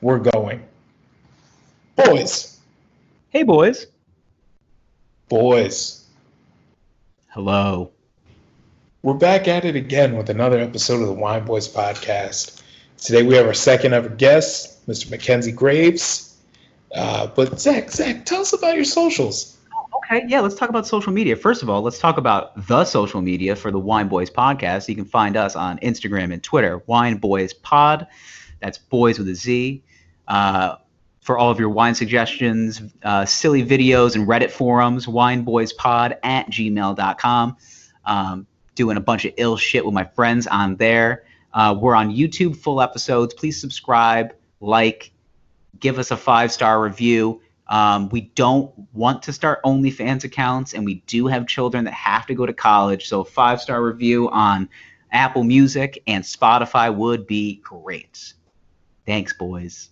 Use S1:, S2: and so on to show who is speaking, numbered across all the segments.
S1: We're going. Boys.
S2: Hey, boys.
S1: Boys.
S2: Hello.
S1: We're back at it again with another episode of the Wine Boys podcast. Today we have our second ever guest, Mr. Mackenzie Graves. But Zach, tell us about your socials.
S2: Okay, yeah, let's talk about social media. First of all, let's talk about the social media for the Wine Boys podcast. You can find us on Instagram and Twitter, Wine Boys Pod. That's boys with a Z. For all of your wine suggestions, silly videos, and Reddit forums, wineboyspod@gmail.com. Doing a bunch of ill shit with my friends on there. We're on YouTube, full episodes. Please subscribe, like, give us a 5-star review. We don't want to start OnlyFans accounts, and we do have children that have to go to college. So a 5-star review on Apple Music and Spotify would be great. Thanks, boys.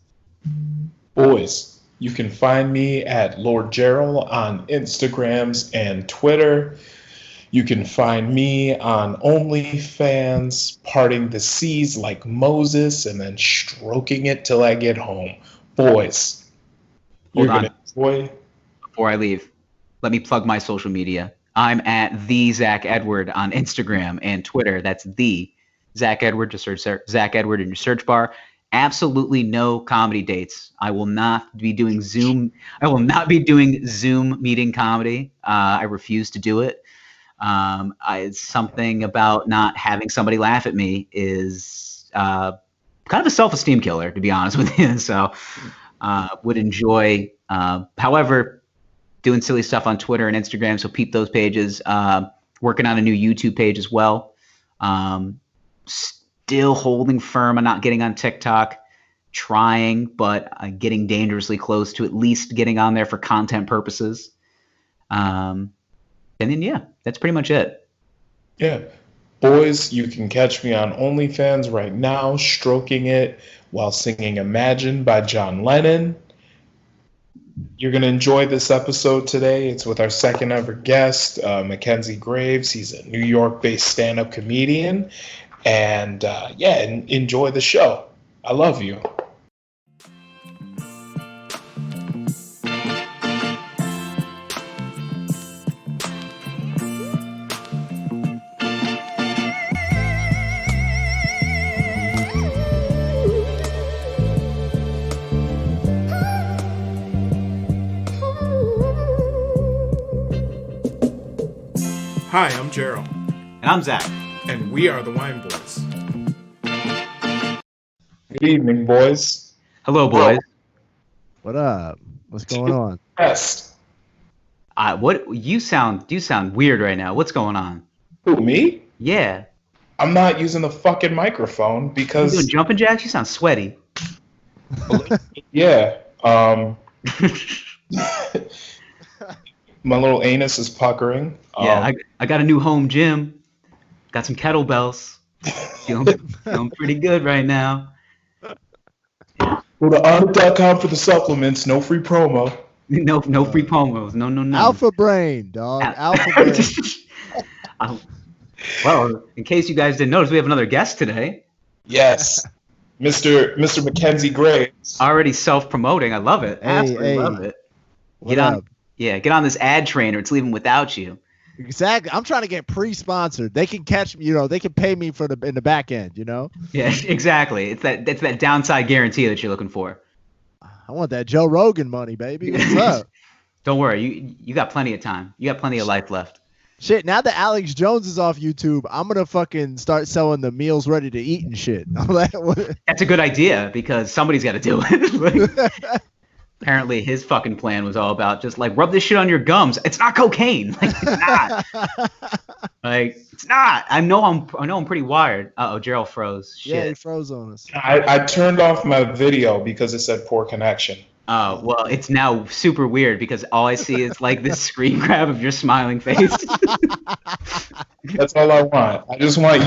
S1: Boys, you can find me at Lord Gerald on Instagrams and Twitter. You can find me on OnlyFans, parting the seas like Moses and then stroking it till I get home. Boys, you're going to enjoy.
S2: Before I leave, let me plug my social media. I'm at the Zach Edward on Instagram and Twitter. That's the Zach Edward. Just search Zach Edward in your search bar. Absolutely no comedy dates. I will not be doing Zoom. I will not be doing Zoom meeting comedy. I refuse to do it. Something about not having somebody laugh at me is kind of a self-esteem killer, to be honest with you. So would enjoy, however, doing silly stuff on Twitter and Instagram. So peep those pages. Working on a new YouTube page as well. Still holding firm on not getting on TikTok. Trying, but getting dangerously close to at least getting on there for content purposes. And then, yeah, that's pretty much it.
S1: Yeah. Boys, you can catch me on OnlyFans right now, stroking it while singing Imagine by John Lennon. You're going to enjoy this episode today. It's with our second ever guest, Mackenzie Graves. He's a New York-based stand-up comedian. And enjoy the show. I love you. Hi, I'm Gerald.
S2: And I'm Zach.
S1: And we are the Wine Boys. Good evening, boys.
S2: Hello, boys.
S3: What up? What's going on?
S1: Best.
S2: What you sound weird right now. What's going on?
S1: Who, me?
S2: Yeah.
S1: I'm not using the fucking microphone because
S2: You doing jumping jacks? You sound sweaty.
S1: yeah. My little anus is puckering.
S2: Yeah, I got a new home gym. Got some kettlebells. Feeling pretty good right now.
S1: Go to Onnit.com for the supplements. No free promo.
S2: No free promos. No.
S3: Alpha Brain, dog. Alpha Brain.
S2: Well, in case you guys didn't notice, we have another guest today.
S1: Yes. Mr. Mackenzie Graves.
S2: Already self-promoting. I love it. Absolutely love it.
S3: Get on
S2: this ad train or it's leaving without you.
S3: Exactly. I'm trying to get pre-sponsored. They can catch me, they can pay me in the back end, Yeah,
S2: exactly. It's that downside guarantee that you're looking for.
S3: I want that Joe Rogan money, baby. What's up?
S2: Don't worry. You got plenty of time. You got plenty of life left.
S3: Shit, now that Alex Jones is off YouTube, I'm going to fucking start selling the meals ready to eat and shit.
S2: That's a good idea because somebody's got to do it. Apparently his fucking plan was all about just like rub this shit on your gums. It's not cocaine. Like it's not. It's not. I know I'm pretty wired. Uh-oh, Gerald froze. Shit.
S3: Yeah, he froze on us.
S1: I turned off my video because it said poor connection.
S2: Oh, well, it's now super weird because all I see is like this screen grab of your smiling face.
S1: That's all I want. I just want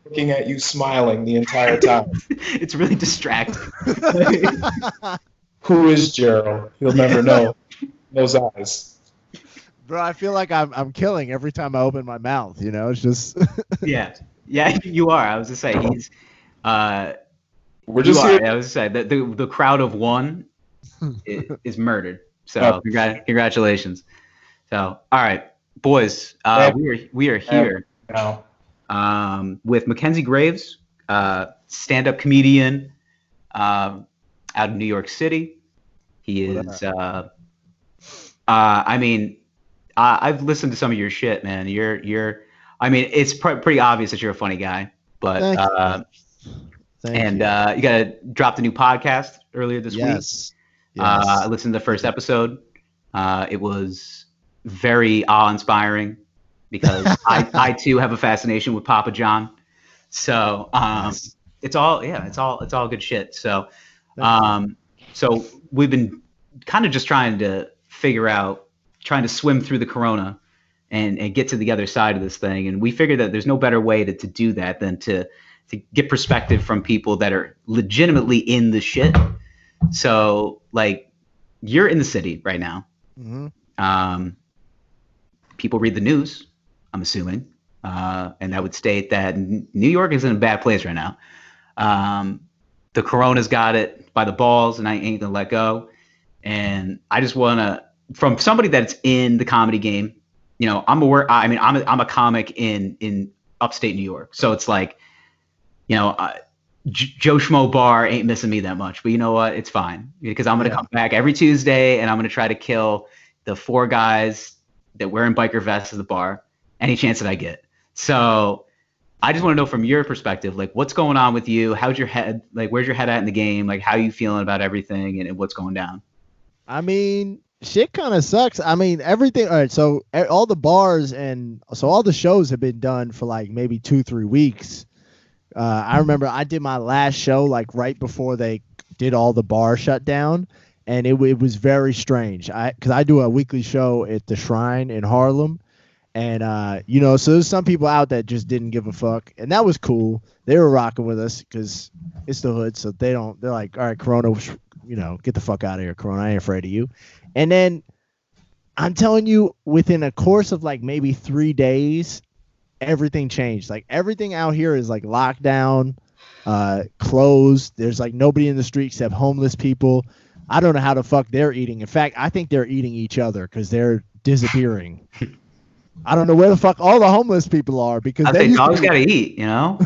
S1: looking at you smiling the entire time.
S2: It's really distracting.
S1: Who is Gerald? You'll never know. Those eyes.
S3: Bro, I feel like I'm killing every time I open my mouth, It's just
S2: Yeah, you are. I was to say
S1: We're just here.
S2: I was saying that the crowd of one is murdered. So congratulations. So all right, boys, we are here with Mackenzie Graves, stand-up comedian out of New York City. He is. I mean, I've listened to some of your shit, man. You're. I mean, it's pretty obvious that you're a funny guy, but you got dropped a new podcast earlier this week.
S3: Yes.
S2: I listened to the first episode. It was very awe-inspiring because I too have a fascination with Papa John. So it's all good shit. So so we've been kind of just trying to swim through the corona and get to the other side of this thing. And we figured that there's no better way to do that than to get perspective from people that are legitimately in the shit. So like you're in the city right now. Mm-hmm. People read the news, I'm assuming. And I would state that New York is in a bad place right now. The corona's got it by the balls and I ain't gonna let go. And I just wanna, from somebody that's in the comedy game, you know, I'm a comic in upstate New York. So it's like, you know, Joe Schmo bar ain't missing me that much, but you know what? It's fine because I'm going to come back every Tuesday and I'm going to try to kill the 4 guys that wearing biker vests at the bar any chance that I get. So I just want to know from your perspective, like what's going on with you? How's your head? Like, where's your head at in the game? Like, how are you feeling about everything and what's going down?
S3: I mean, shit kind of sucks. I mean, everything. All right. So all the bars and so all the shows have been done for like maybe 2-3 weeks. I remember I did my last show like right before they did all the bar shut down, and it was very strange. Because I do a weekly show at the Shrine in Harlem, and you know, so there's some people out that just didn't give a fuck, and that was cool. They were rocking with us because it's the hood, so they're like, all right, Corona, you know, get the fuck out of here, Corona. I ain't afraid of you. And then I'm telling you, within a course of like maybe 3 days, everything changed. Like everything out here is like locked down, closed. There's like nobody in the street except homeless people. I don't know how the fuck they're eating. In fact, I think they're eating each other because they're disappearing. I don't know where the fuck all the homeless people are because
S2: they dogs gotta eat, you know.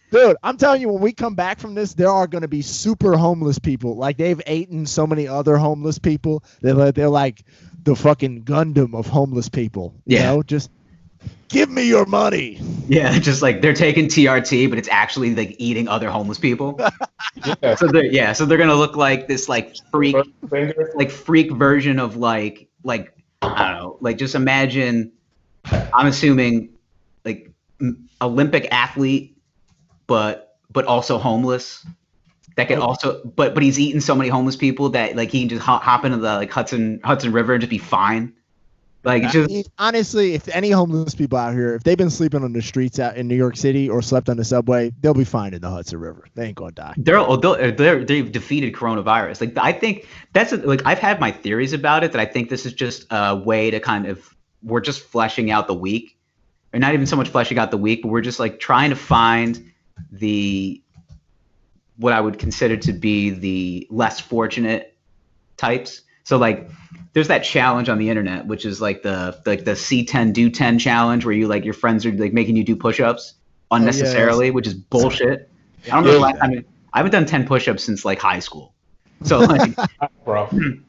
S3: Dude, I'm telling you, when we come back from this, there are going to be super homeless people. Like they've eaten so many other homeless people. They're like the fucking Gundam of homeless people. You know, just give me your money.
S2: Yeah, just like they're taking TRT, but it's actually like eating other homeless people. So they're gonna look like this like freak version of like I don't know, like just imagine. I'm assuming like Olympic athlete, but also homeless. That could also, but he's eaten so many homeless people that like he can just hop into the like Hudson River and just be fine. Like
S3: honestly, if any homeless people out here, if they've been sleeping on the streets out in New York City or slept on the subway, they'll be fine in the Hudson River. They ain't gonna die.
S2: They've defeated coronavirus. Like I think that's like I've had my theories about it that I think this is just a way to kind of we're just fleshing out the week, or not even so much fleshing out the week, but we're just like trying to find what I would consider to be the less fortunate types. So like there's that challenge on the internet, which is like the C10 do 10 challenge where you like your friends are like making you do push-ups unnecessarily, which is bullshit. I don't know. I haven't done 10 push-ups since like high school. So like,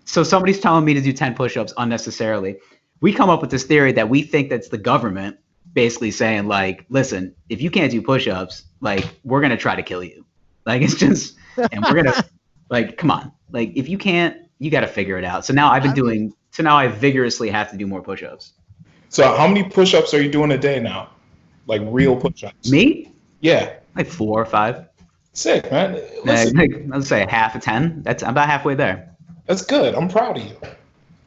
S2: so somebody's telling me to do 10 push-ups unnecessarily. We come up with this theory that we think that's the government basically saying like, listen, if you can't do push-ups, like we're going to try to kill you. Like it's just, and we're going to like, come on, like if you can't, you got to figure it out. So now now I vigorously have to do more push-ups.
S1: So how many push-ups are you doing a day now? Like real push-ups?
S2: Me?
S1: Yeah.
S2: Like 4 or 5.
S1: Sick, man.
S2: Like, let's say half of 10. I'm about halfway there.
S1: That's good. I'm proud of you.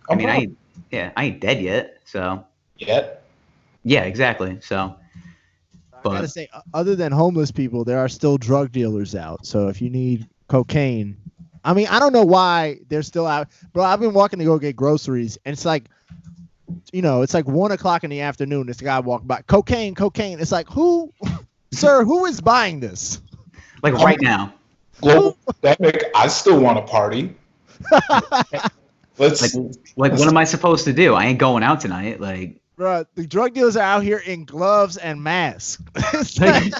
S2: I ain't dead yet. So.
S1: Yet?
S2: Yeah, exactly. So.
S3: I gotta say, other than homeless people, there are still drug dealers out. So if you need cocaine, I mean, I don't know why they're still out. Bro, I've been walking to go get groceries, and it's like, you know, it's like 1 o'clock in the afternoon. This guy walked by, cocaine. It's like, who, sir, who is buying this?
S2: Like right now.
S1: Global pandemic, I still want to party. Let's
S2: Like what am I supposed to do? I ain't going out tonight. Like,
S3: bro, the drug dealers are out here in gloves and masks.
S2: like,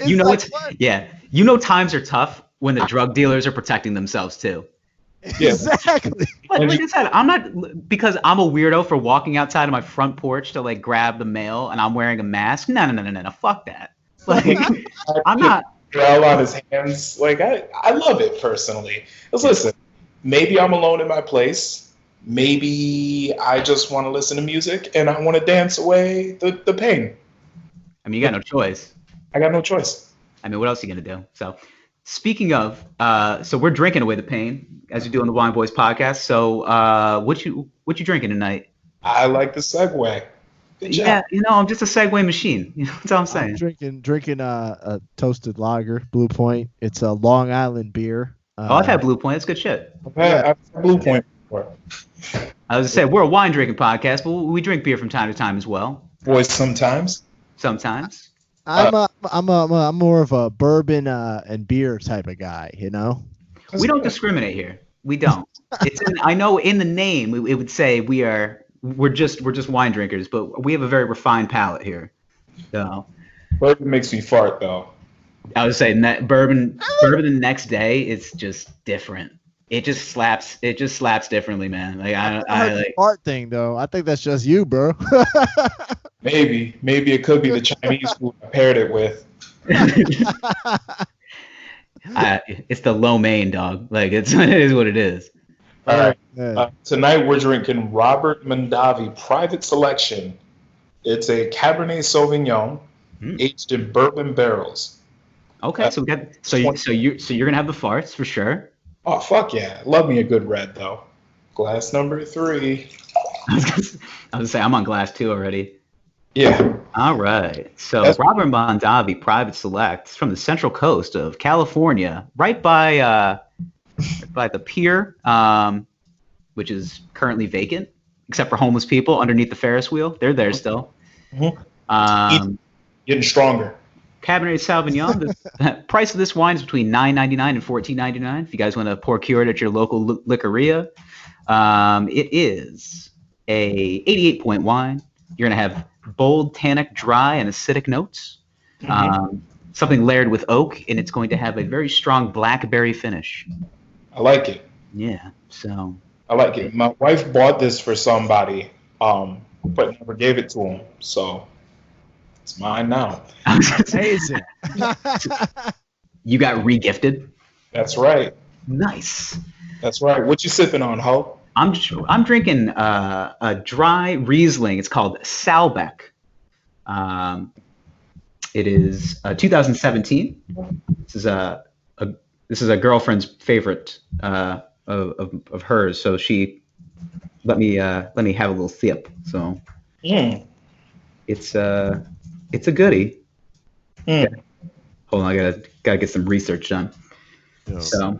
S2: you know, you know, times are tough when the drug dealers are protecting themselves too.
S1: Yeah.
S3: Exactly.
S2: Like I said, I'm not, because I'm a weirdo for walking outside of my front porch to like grab the mail and I'm wearing a mask. No, fuck that. Like, I'm not.
S1: Gel on his hands. Like I love it personally. Because listen, maybe I'm alone in my place. Maybe I just want to listen to music and I want to dance away the pain.
S2: I mean, you got no choice.
S1: I got no choice.
S2: I mean, what else are you gonna do? So, speaking of, so we're drinking away the pain as we do on the Wine Boys podcast. So, what you drinking tonight?
S1: I like the segue. Good job.
S2: Yeah, you know, I'm just a segue machine. You know, that's all I'm saying.
S3: I'm drinking a toasted lager, Blue Point. It's a Long Island beer.
S2: I've had Blue Point. It's good shit.
S1: I've had Blue Point before.
S2: I was gonna say we're a wine drinking podcast, but we drink beer from time to time as well.
S1: Boys, sometimes.
S2: Sometimes.
S3: I'm more of a bourbon and beer type of guy, you know.
S2: We don't discriminate here. We don't. I know in the name it would say we're just wine drinkers, but we have a very refined palate here. So
S1: Bourbon makes me fart though.
S2: I was saying that bourbon the next day is just different. It just slaps differently, man. Like I like
S3: fart thing though. I think that's just you, bro.
S1: Maybe it could be the Chinese food I paired it with.
S2: It's the lo mein, dog. Like it is what it is.
S1: All right. Tonight we're drinking Robert Mondavi Private Selection. It's a Cabernet Sauvignon aged in bourbon barrels.
S2: Okay, so you're gonna have the farts for sure.
S1: Oh fuck yeah! Love me a good red though. Glass number 3.
S2: I was gonna say I'm on glass 2 already.
S1: Yeah.
S2: All right. So Robert Mondavi Private Select from the Central Coast of California, right by the pier, which is currently vacant, except for homeless people underneath the Ferris wheel. They're there still.
S1: Mm-hmm. Getting stronger.
S2: Cabernet Sauvignon. The price of this wine is between $9.99 and $14.99. If you guys want to procure it at your local liquoria, it is a 88 point wine. You're gonna have bold, tannic, dry, and acidic notes. Something layered with oak, and it's going to have a very strong blackberry finish.
S1: I like it.
S2: Yeah. So.
S1: I like it. My wife bought this for somebody, but never gave it to him. So. It's mine now.
S3: Amazing.
S2: You got re-gifted?
S1: That's right.
S2: Nice.
S1: That's right. What you sipping on, Ho?
S2: I'm drinking a dry Riesling. It's called Salbeck. It is 2017. This is a girlfriend's favorite of hers. So she let me have a little sip. So it's a goodie. Hold on, I gotta get some research done. So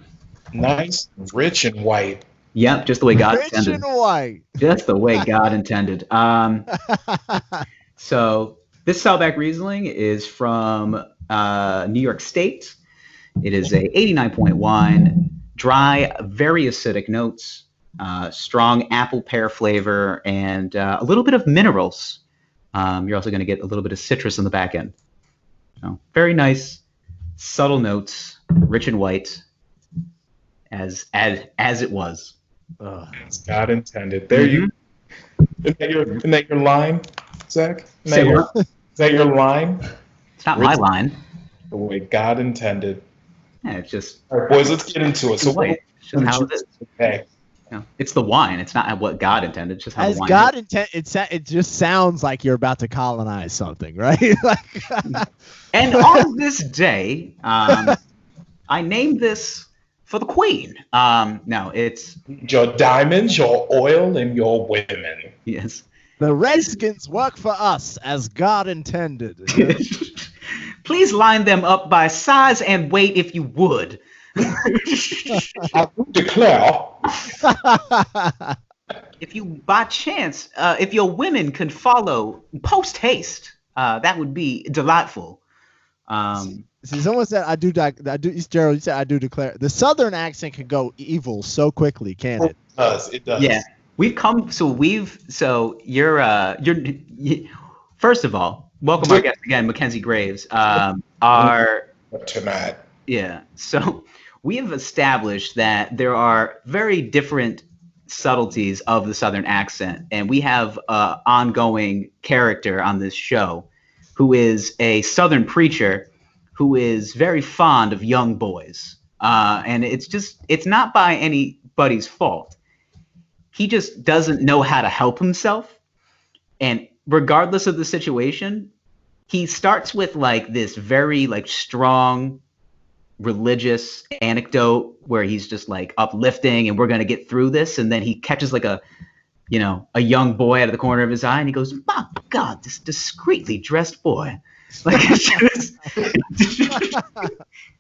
S1: nice, rich and white.
S2: Yep, just the way God intended.
S3: Rich and white.
S2: Just the way God intended. So this Salbeck Riesling is from New York State. It is a 89 point wine, dry, very acidic notes, strong apple pear flavor, and a little bit of minerals. You're also going to get a little bit of citrus on the back end. So, very nice, subtle notes, rich and white, as it was.
S1: As God intended. There you. Isn't that your line, Zach? Is that your line?
S2: It's not my line.
S1: The way God intended.
S2: Yeah, it's just.
S1: All right, boys, let's get into it. So
S2: it's just how it is.
S1: Okay.
S2: You know, it's the wine. It's not what God intended. It's just how
S3: As
S2: the wine
S3: God
S2: is.
S3: intended, it just sounds like you're about to colonize something, right?
S2: And on this day, I named this for the Queen. No, it's
S1: your diamonds, your oil, and your women.
S2: Yes.
S3: The Redskins work for us as God intended.
S2: Please line them up by size and weight if you would.
S1: I declare.
S2: If you, by chance, if your women can follow post haste, that would be delightful.
S3: See, someone said I do. Gerald, you said I do declare. The Southern accent can go evil so quickly, can't it?
S1: It does.
S2: Yeah, first of all, welcome our guest again, Mackenzie Graves.
S1: Tonight.
S2: Yeah, so we have established that there are very different subtleties of the Southern accent, and we have an ongoing character on this show who is a Southern preacher who is very fond of young boys. And it's not by anybody's fault. He just doesn't know how to help himself. And regardless of the situation, he starts with like this very like strong religious anecdote where he's just like uplifting and we're going to get through this. And then he catches like a young boy out of the corner of his eye and he goes, "My God, this discreetly dressed boy." Like, it's just,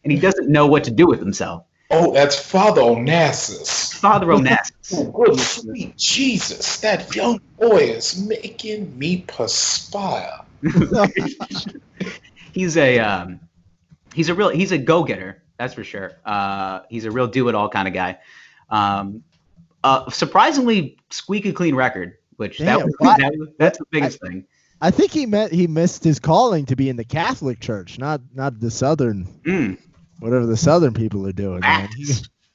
S2: and he doesn't know what to do with himself.
S1: Oh, that's Father Onassis.
S2: Father Onassis.
S1: Oh, good sweet Jesus, that young boy is making me perspire.
S2: He's a go-getter, that's for sure. He's a real do-it-all kind of guy. Surprisingly squeaky clean record, which that's the biggest thing.
S3: I think he missed his calling to be in the Catholic Church, not the Southern, whatever the Southern people are doing. Man.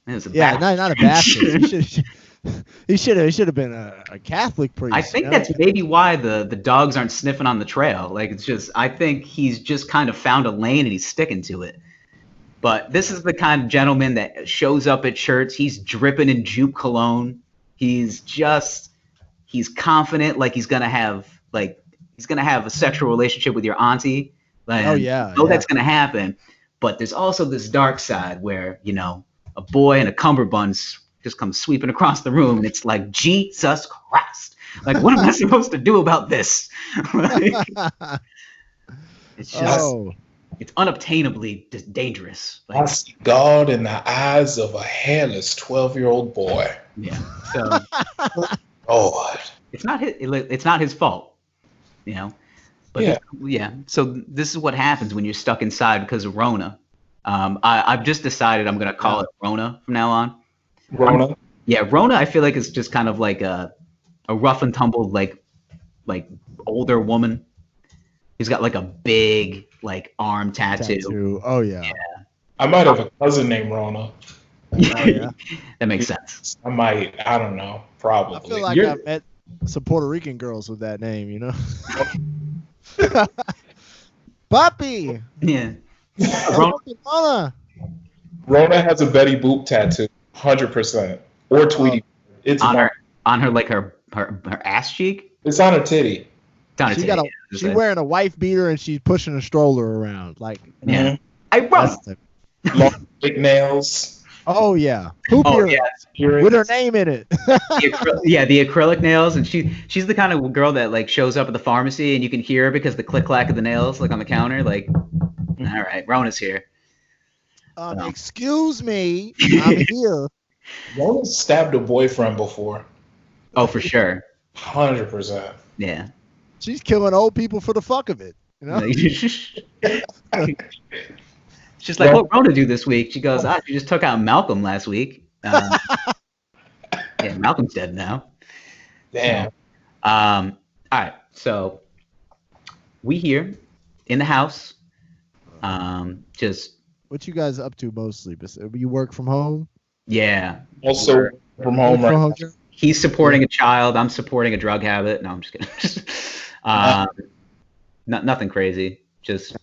S3: Not a Baptist. He should have been a Catholic priest.
S2: I think that's maybe why the dogs aren't sniffing on the trail. Like, it's just, I think he's just kind of found a lane and he's sticking to it. But this is the kind of gentleman that shows up at church. He's dripping in juke cologne. He's confident, like he's gonna have a sexual relationship with your auntie. Like, that's gonna happen. But there's also this dark side where, a boy in a cummerbund just comes sweeping across the room and it's like, Jesus Christ. Like, what am I supposed to do about this? Like, it's just, it's unobtainably dangerous. Like,
S1: I see God in the eyes of a hairless 12-year-old boy.
S2: Yeah. So,
S1: Lord.
S2: It's not his fault, But so this is what happens when you're stuck inside because of Rona. I've just decided I'm gonna call it Rona from now on.
S1: Rona?
S2: Rona. I feel like it's just kind of like a rough and tumble like older woman. He's got like a big like arm tattoo.
S3: Oh yeah.
S1: I might have a cousin named Rona.
S2: That makes sense.
S1: I don't know, probably.
S3: I feel like I've met some Puerto Rican girls with that name, Puppy.
S2: Yeah.
S1: Rona has a Betty Boop tattoo, 100%, or Tweety. It's
S2: on her like her ass cheek.
S1: It's on her titty.
S3: She's wearing a wife beater and she's pushing a stroller around. Like,
S2: yeah.
S1: Long big nails.
S3: Oh yeah, with her name in it.
S2: the acrylic nails, and she's the kind of girl that like shows up at the pharmacy and you can hear her because the click clack of the nails like on the counter. Like, all right, Rona's here.
S3: Excuse me, I'm here.
S1: Rona stabbed a boyfriend before.
S2: Oh, for sure.
S1: 100%.
S2: Yeah.
S3: She's killing old people for the fuck of it.
S2: She's like, what Rona do this week? She goes, she just took out Malcolm last week. Malcolm's dead now.
S1: Damn.
S2: All right, so we here in the house. Just
S3: what you guys up to mostly? You work from home?
S2: Yeah.
S1: Also from home right now.
S2: He's supporting a child. I'm supporting a drug habit. No, I'm just kidding. Nothing crazy. Just.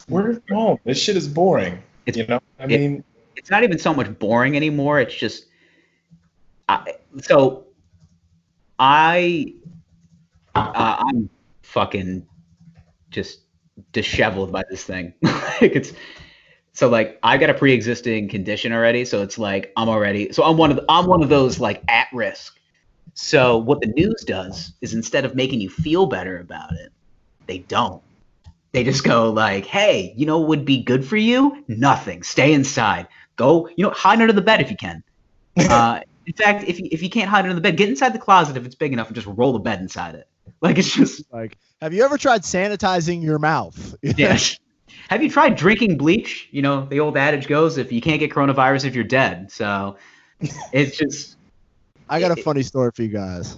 S1: We're from home. This shit is boring. It's
S2: not even so much boring anymore. It's just, I'm fucking just disheveled by this thing. I got a pre-existing condition already. So it's like, I'm one of those like at risk. So what the news does is instead of making you feel better about it, they don't. They just go like, hey, what would be good for you? Nothing. Stay inside. Go, hide under the bed if you can. In fact, if you can't hide under the bed, get inside the closet if it's big enough and just roll the bed inside it. Like, it's just
S3: like, have you ever tried sanitizing your mouth?
S2: Yeah. Have you tried drinking bleach? You know, the old adage goes, if you can't get coronavirus, if you're dead. So it's just.
S3: I got a funny story for you guys.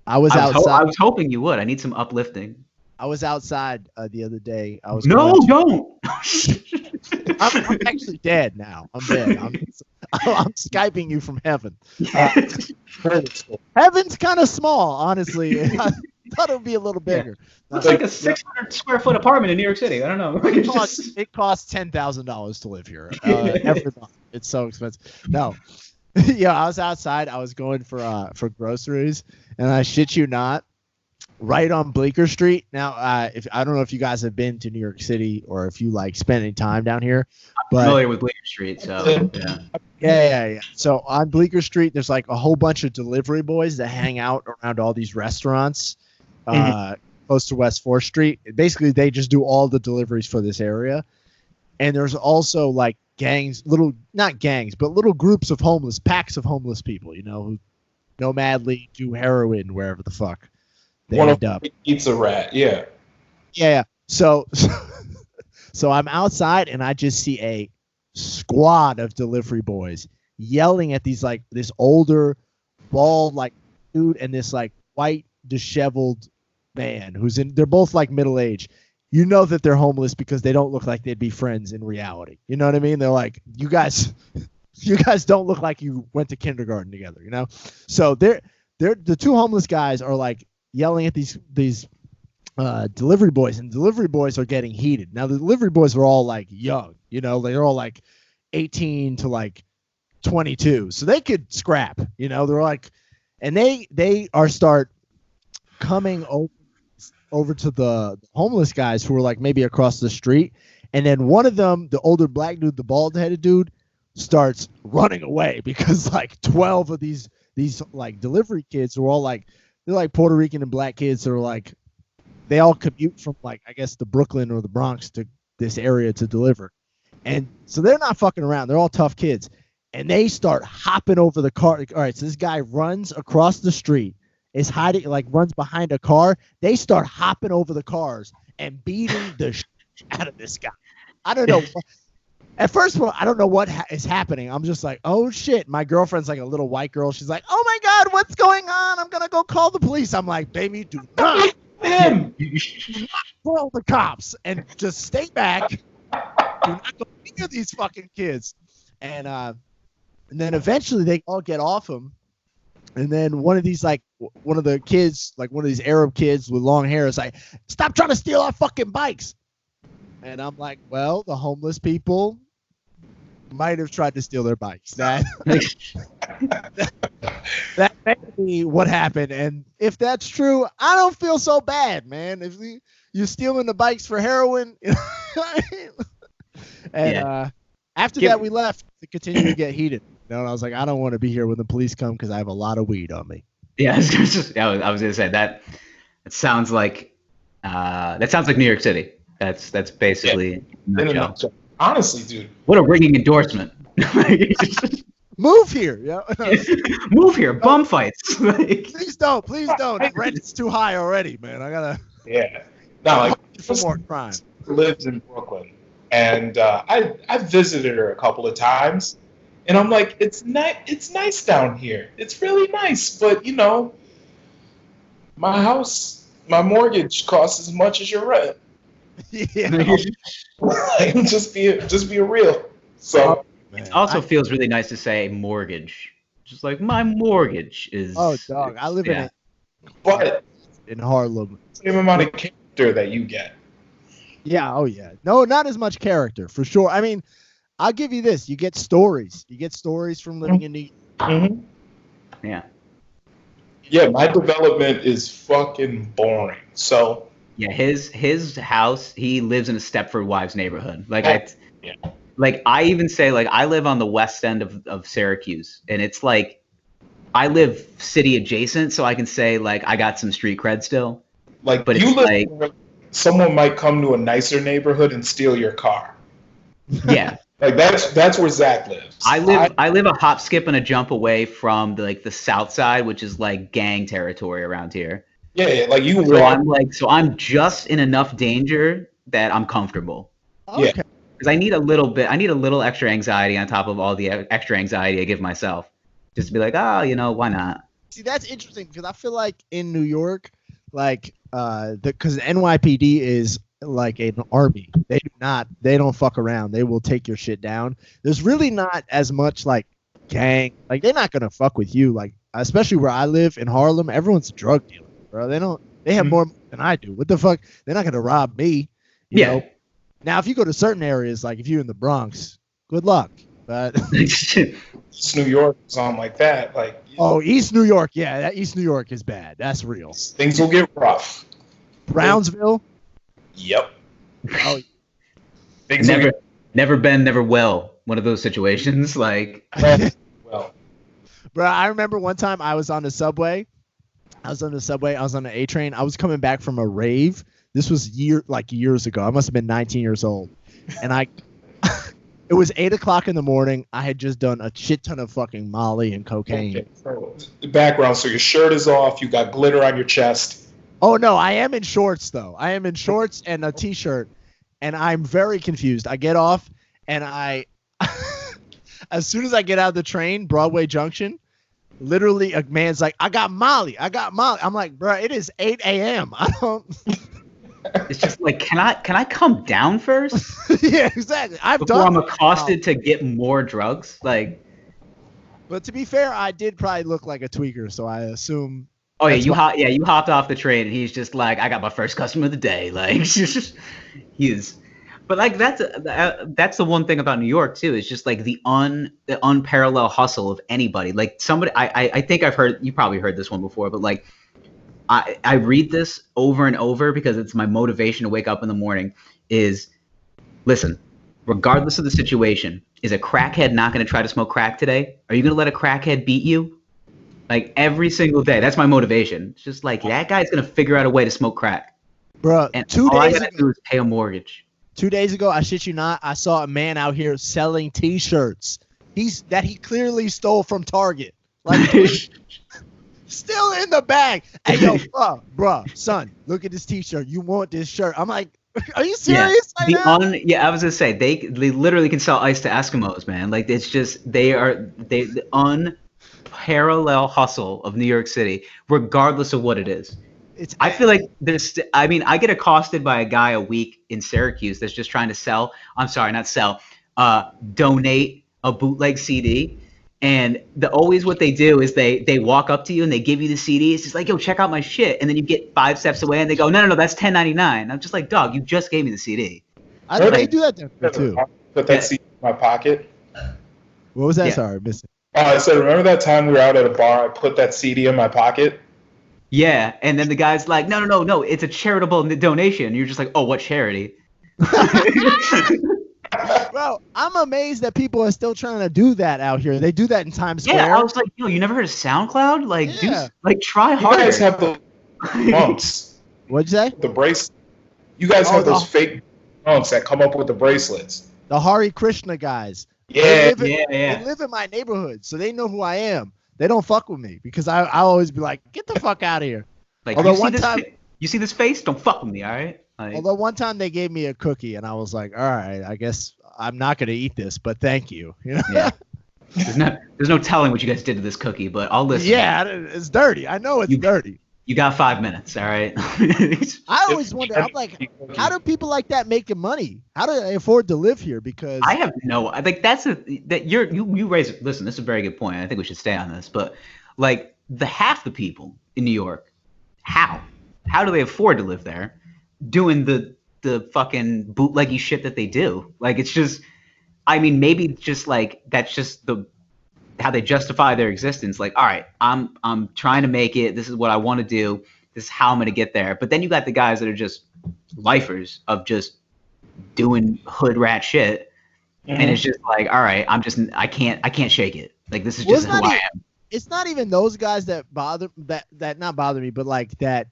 S3: I was outside.
S2: I was hoping you would. I need some uplifting.
S3: I was outside the other day.
S2: Don't.
S3: I'm actually dead now. I'm dead. I'm Skyping you from heaven. Heaven's kind of small, honestly. I thought it would be a little bigger.
S2: Looks like a 600 square foot apartment in New York City. I don't know.
S3: It costs $10,000 to live here every month. It's so expensive. No. Yeah, I was outside. I was going for groceries, and I shit you not, right on Bleecker Street. Now, if I don't know if you guys have been to New York City or if you like spend any time down here.
S2: I'm familiar with Bleecker Street, so yeah.
S3: Yeah. So on Bleecker Street, there's like a whole bunch of delivery boys that hang out around all these restaurants close to West 4th Street. Basically, they just do all the deliveries for this area. And there's also like gangs, not gangs, but little groups of packs of homeless people, you know, who nomadly do heroin wherever the fuck they end up.
S1: Pizza rat, yeah.
S3: Yeah. So I'm outside and I just see a squad of delivery boys yelling at this older, bald like dude and this like white disheveled man they're both like middle age. You know that they're homeless because they don't look like they'd be friends in reality. You know what I mean? They're like, you guys don't look like you went to kindergarten together, you know? So they're the two homeless guys are like yelling at these delivery boys, and delivery boys are getting heated. Now the delivery boys are all like young, you know, they're all like 18 to like 22. So they could scrap, you know, they're like, and they start coming over to the homeless guys who are like maybe across the street. And then one of them, the older black dude, the bald headed dude, starts running away because like 12 of these like delivery kids who are all like, they're like Puerto Rican and black kids that are like, they all commute from like, I guess the Brooklyn or the Bronx to this area to deliver. And so they're not fucking around. They're all tough kids. And they start hopping over the car. All right. So this guy runs across the street, is hiding, like runs behind a car. They start hopping over the cars and beating the shit out of this guy. I don't know. At first, I don't know what is happening. I'm just like, oh shit. My girlfriend's like a little white girl. She's like, oh my God, what's going on? I'm going to go call the police. I'm like, baby, do not call the cops and just stay back. Do not go near these fucking kids. And then eventually they all get off him. And then one of the kids, like one of these Arab kids with long hair is like, stop trying to steal our fucking bikes. And I'm like, well, the homeless people might have tried to steal their bikes. That may be what happened. And if that's true, I don't feel so bad, man. If you're stealing the bikes for heroin. And after that, we left to continue to get heated. And I was like, I don't want to be here when the police come because I have a lot of weed on me.
S2: Yeah, I was gonna say that. It sounds like New York City. That's basically.
S1: Yeah. Honestly, dude.
S2: What a ringing endorsement.
S3: Move here, yeah.
S2: Move here, bum fights.
S3: Please don't. Rent is too high already, man. I gotta.
S1: Yeah. No, like
S3: for more crime.
S1: Lives in Brooklyn, and I visited her a couple of times. And I'm like, it's nice down here. It's really nice, but you know, my mortgage costs as much as your rent.
S3: Yeah.
S1: just be real. So
S2: it also feels really nice to say mortgage. Just like my mortgage is.
S3: Oh, dog! I live in Harlem.
S1: Same amount of character that you get.
S3: Yeah. Oh, yeah. No, not as much character for sure. I mean. I'll give you this. You get stories. You get stories from living in New York.
S1: Mm-hmm. Yeah. Yeah, my development is fucking boring. So
S2: yeah, his house, he lives in a Stepford Wives neighborhood. Like I even say like I live on the west end of Syracuse, and it's like I live city adjacent, so I can say like I got some street cred still.
S1: Like, but you live where someone might come to a nicer neighborhood and steal your car.
S2: Yeah.
S1: Like that's where Zach lives.
S2: I live a hop, skip, and a jump away from the south side, which is like gang territory around here.
S1: Yeah, like you.
S2: So I'm just in enough danger that I'm comfortable.
S3: Okay.
S1: Yeah.
S2: Because I need a little extra anxiety on top of all the extra anxiety I give myself. Just to be like, oh, why not?
S3: See, that's interesting because I feel like in New York, like because NYPD is like an army. They don't fuck around. They will take your shit down. There's really not as much like gang. Like they're not gonna fuck with you. Like especially where I live in Harlem, everyone's a drug dealer, bro. They have more than I do. What the fuck? They're not gonna rob me. You know. Now, if you go to certain areas, like if you're in the Bronx, good luck. But
S1: East New York, something like that. Like,
S3: East New York, yeah, that East New York is bad. That's real.
S1: Things will get rough.
S3: Brownsville.
S1: Yep.
S3: Oh,
S1: Things
S2: never been, never will. One of those situations, like.
S1: Well,
S3: bro, I remember one time I was on the subway. I was on the A train. I was coming back from a rave. This was years ago. I must have been 19 years old, and it was 8:00 in the morning. I had just done a shit ton of fucking Molly and cocaine.
S1: Okay. So, the background. So your shirt is off. You got glitter on your chest.
S3: Oh no, I am in shorts though. I am in shorts and a t-shirt, and I'm very confused. I get off, and as soon as I get out of the train, Broadway Junction, literally a man's like, "I got Molly. I'm like, bro, it is 8 a.m. I don't.
S2: It's just like, can I come down first?
S3: Yeah, exactly.
S2: Before I'm accosted to get more drugs, like.
S3: But to be fair, I did probably look like a tweaker, so I assume.
S2: Oh yeah, you hopped off the train, and he's just like, I got my first customer of the day. Like, he is. But like that's the one thing about New York too. It's just like the unparalleled hustle of anybody. Like somebody, I think you probably heard this one before, but like. I read this over and over because it's my motivation to wake up in the morning is, listen, regardless of the situation, is a crackhead not going to try to smoke crack today? Are you going to let a crackhead beat you? Like every single day. That's my motivation. It's just like that guy's going to figure out a way to smoke crack.
S3: Bro,
S2: and all I got to do is pay a mortgage.
S3: 2 days ago, I shit you not, I saw a man out here selling T-shirts. That he clearly stole from Target. Like still in the bag. Hey, yo, bro, son, look at this T-shirt. You want this shirt? I'm like, are you serious?
S2: Yeah, I was gonna say they literally can sell ice to Eskimos, man. Like it's just the unparalleled hustle of New York City, regardless of what it is. I feel like I get accosted by a guy a week in Syracuse that's just trying to donate a bootleg CD. And what they do is they walk up to you and they give you the CD. It's just like, yo, check out my shit. And then you get 5 steps away and they go, no, that's $10.99. I'm just like, dog, you just gave me the CD.
S3: I think they do that there too.
S1: Put that CD in my pocket.
S3: What was that? Yeah. Sorry, missing.
S1: I said, remember that time we were out at a bar? I put that CD in my pocket.
S2: Yeah, and then the guy's like, no, it's a charitable donation. You're just like, oh, what charity?
S3: Bro, I'm amazed that people are still trying to do that out here. They do that in Times Square.
S2: Yeah, I was like, yo, you never heard of SoundCloud? Like, try harder.
S1: You guys have the monks.
S3: What'd you say?
S1: The bracelet. You guys have those fake monks that come up with the bracelets.
S3: The Hare Krishna guys.
S1: Yeah,
S3: They live in my neighborhood, so they know who I am. They don't fuck with me because I always be like, get the fuck out of here.
S2: Like, you see this face? Don't fuck with me, all right? Like,
S3: although one time they gave me a cookie and I was like, all right, I guess I'm not going to eat this, but thank you.
S2: Yeah. There's no telling what you guys did to this cookie, but I'll listen.
S3: Yeah, it's dirty. I know it's dirty.
S2: You got 5 minutes, all right?
S3: I always wonder, I'm like, how do people like that make money? How do they afford to live here? Because
S2: I have I think you raise. Listen, this is a very good point. I think we should stay on this, but like half the people in New York, how do they afford to live there, doing the fucking bootleggy shit that they do? Like it's just, I mean, maybe just like that's just how they justify their existence. Like, all right, I'm trying to make it. This is what I want to do. This is how I'm gonna get there. But then you got the guys that are just lifers of just doing hood rat shit, and it's just like, all right, I can't shake it. Like this is just who I am.
S3: It's not even those guys that not bother me, but like that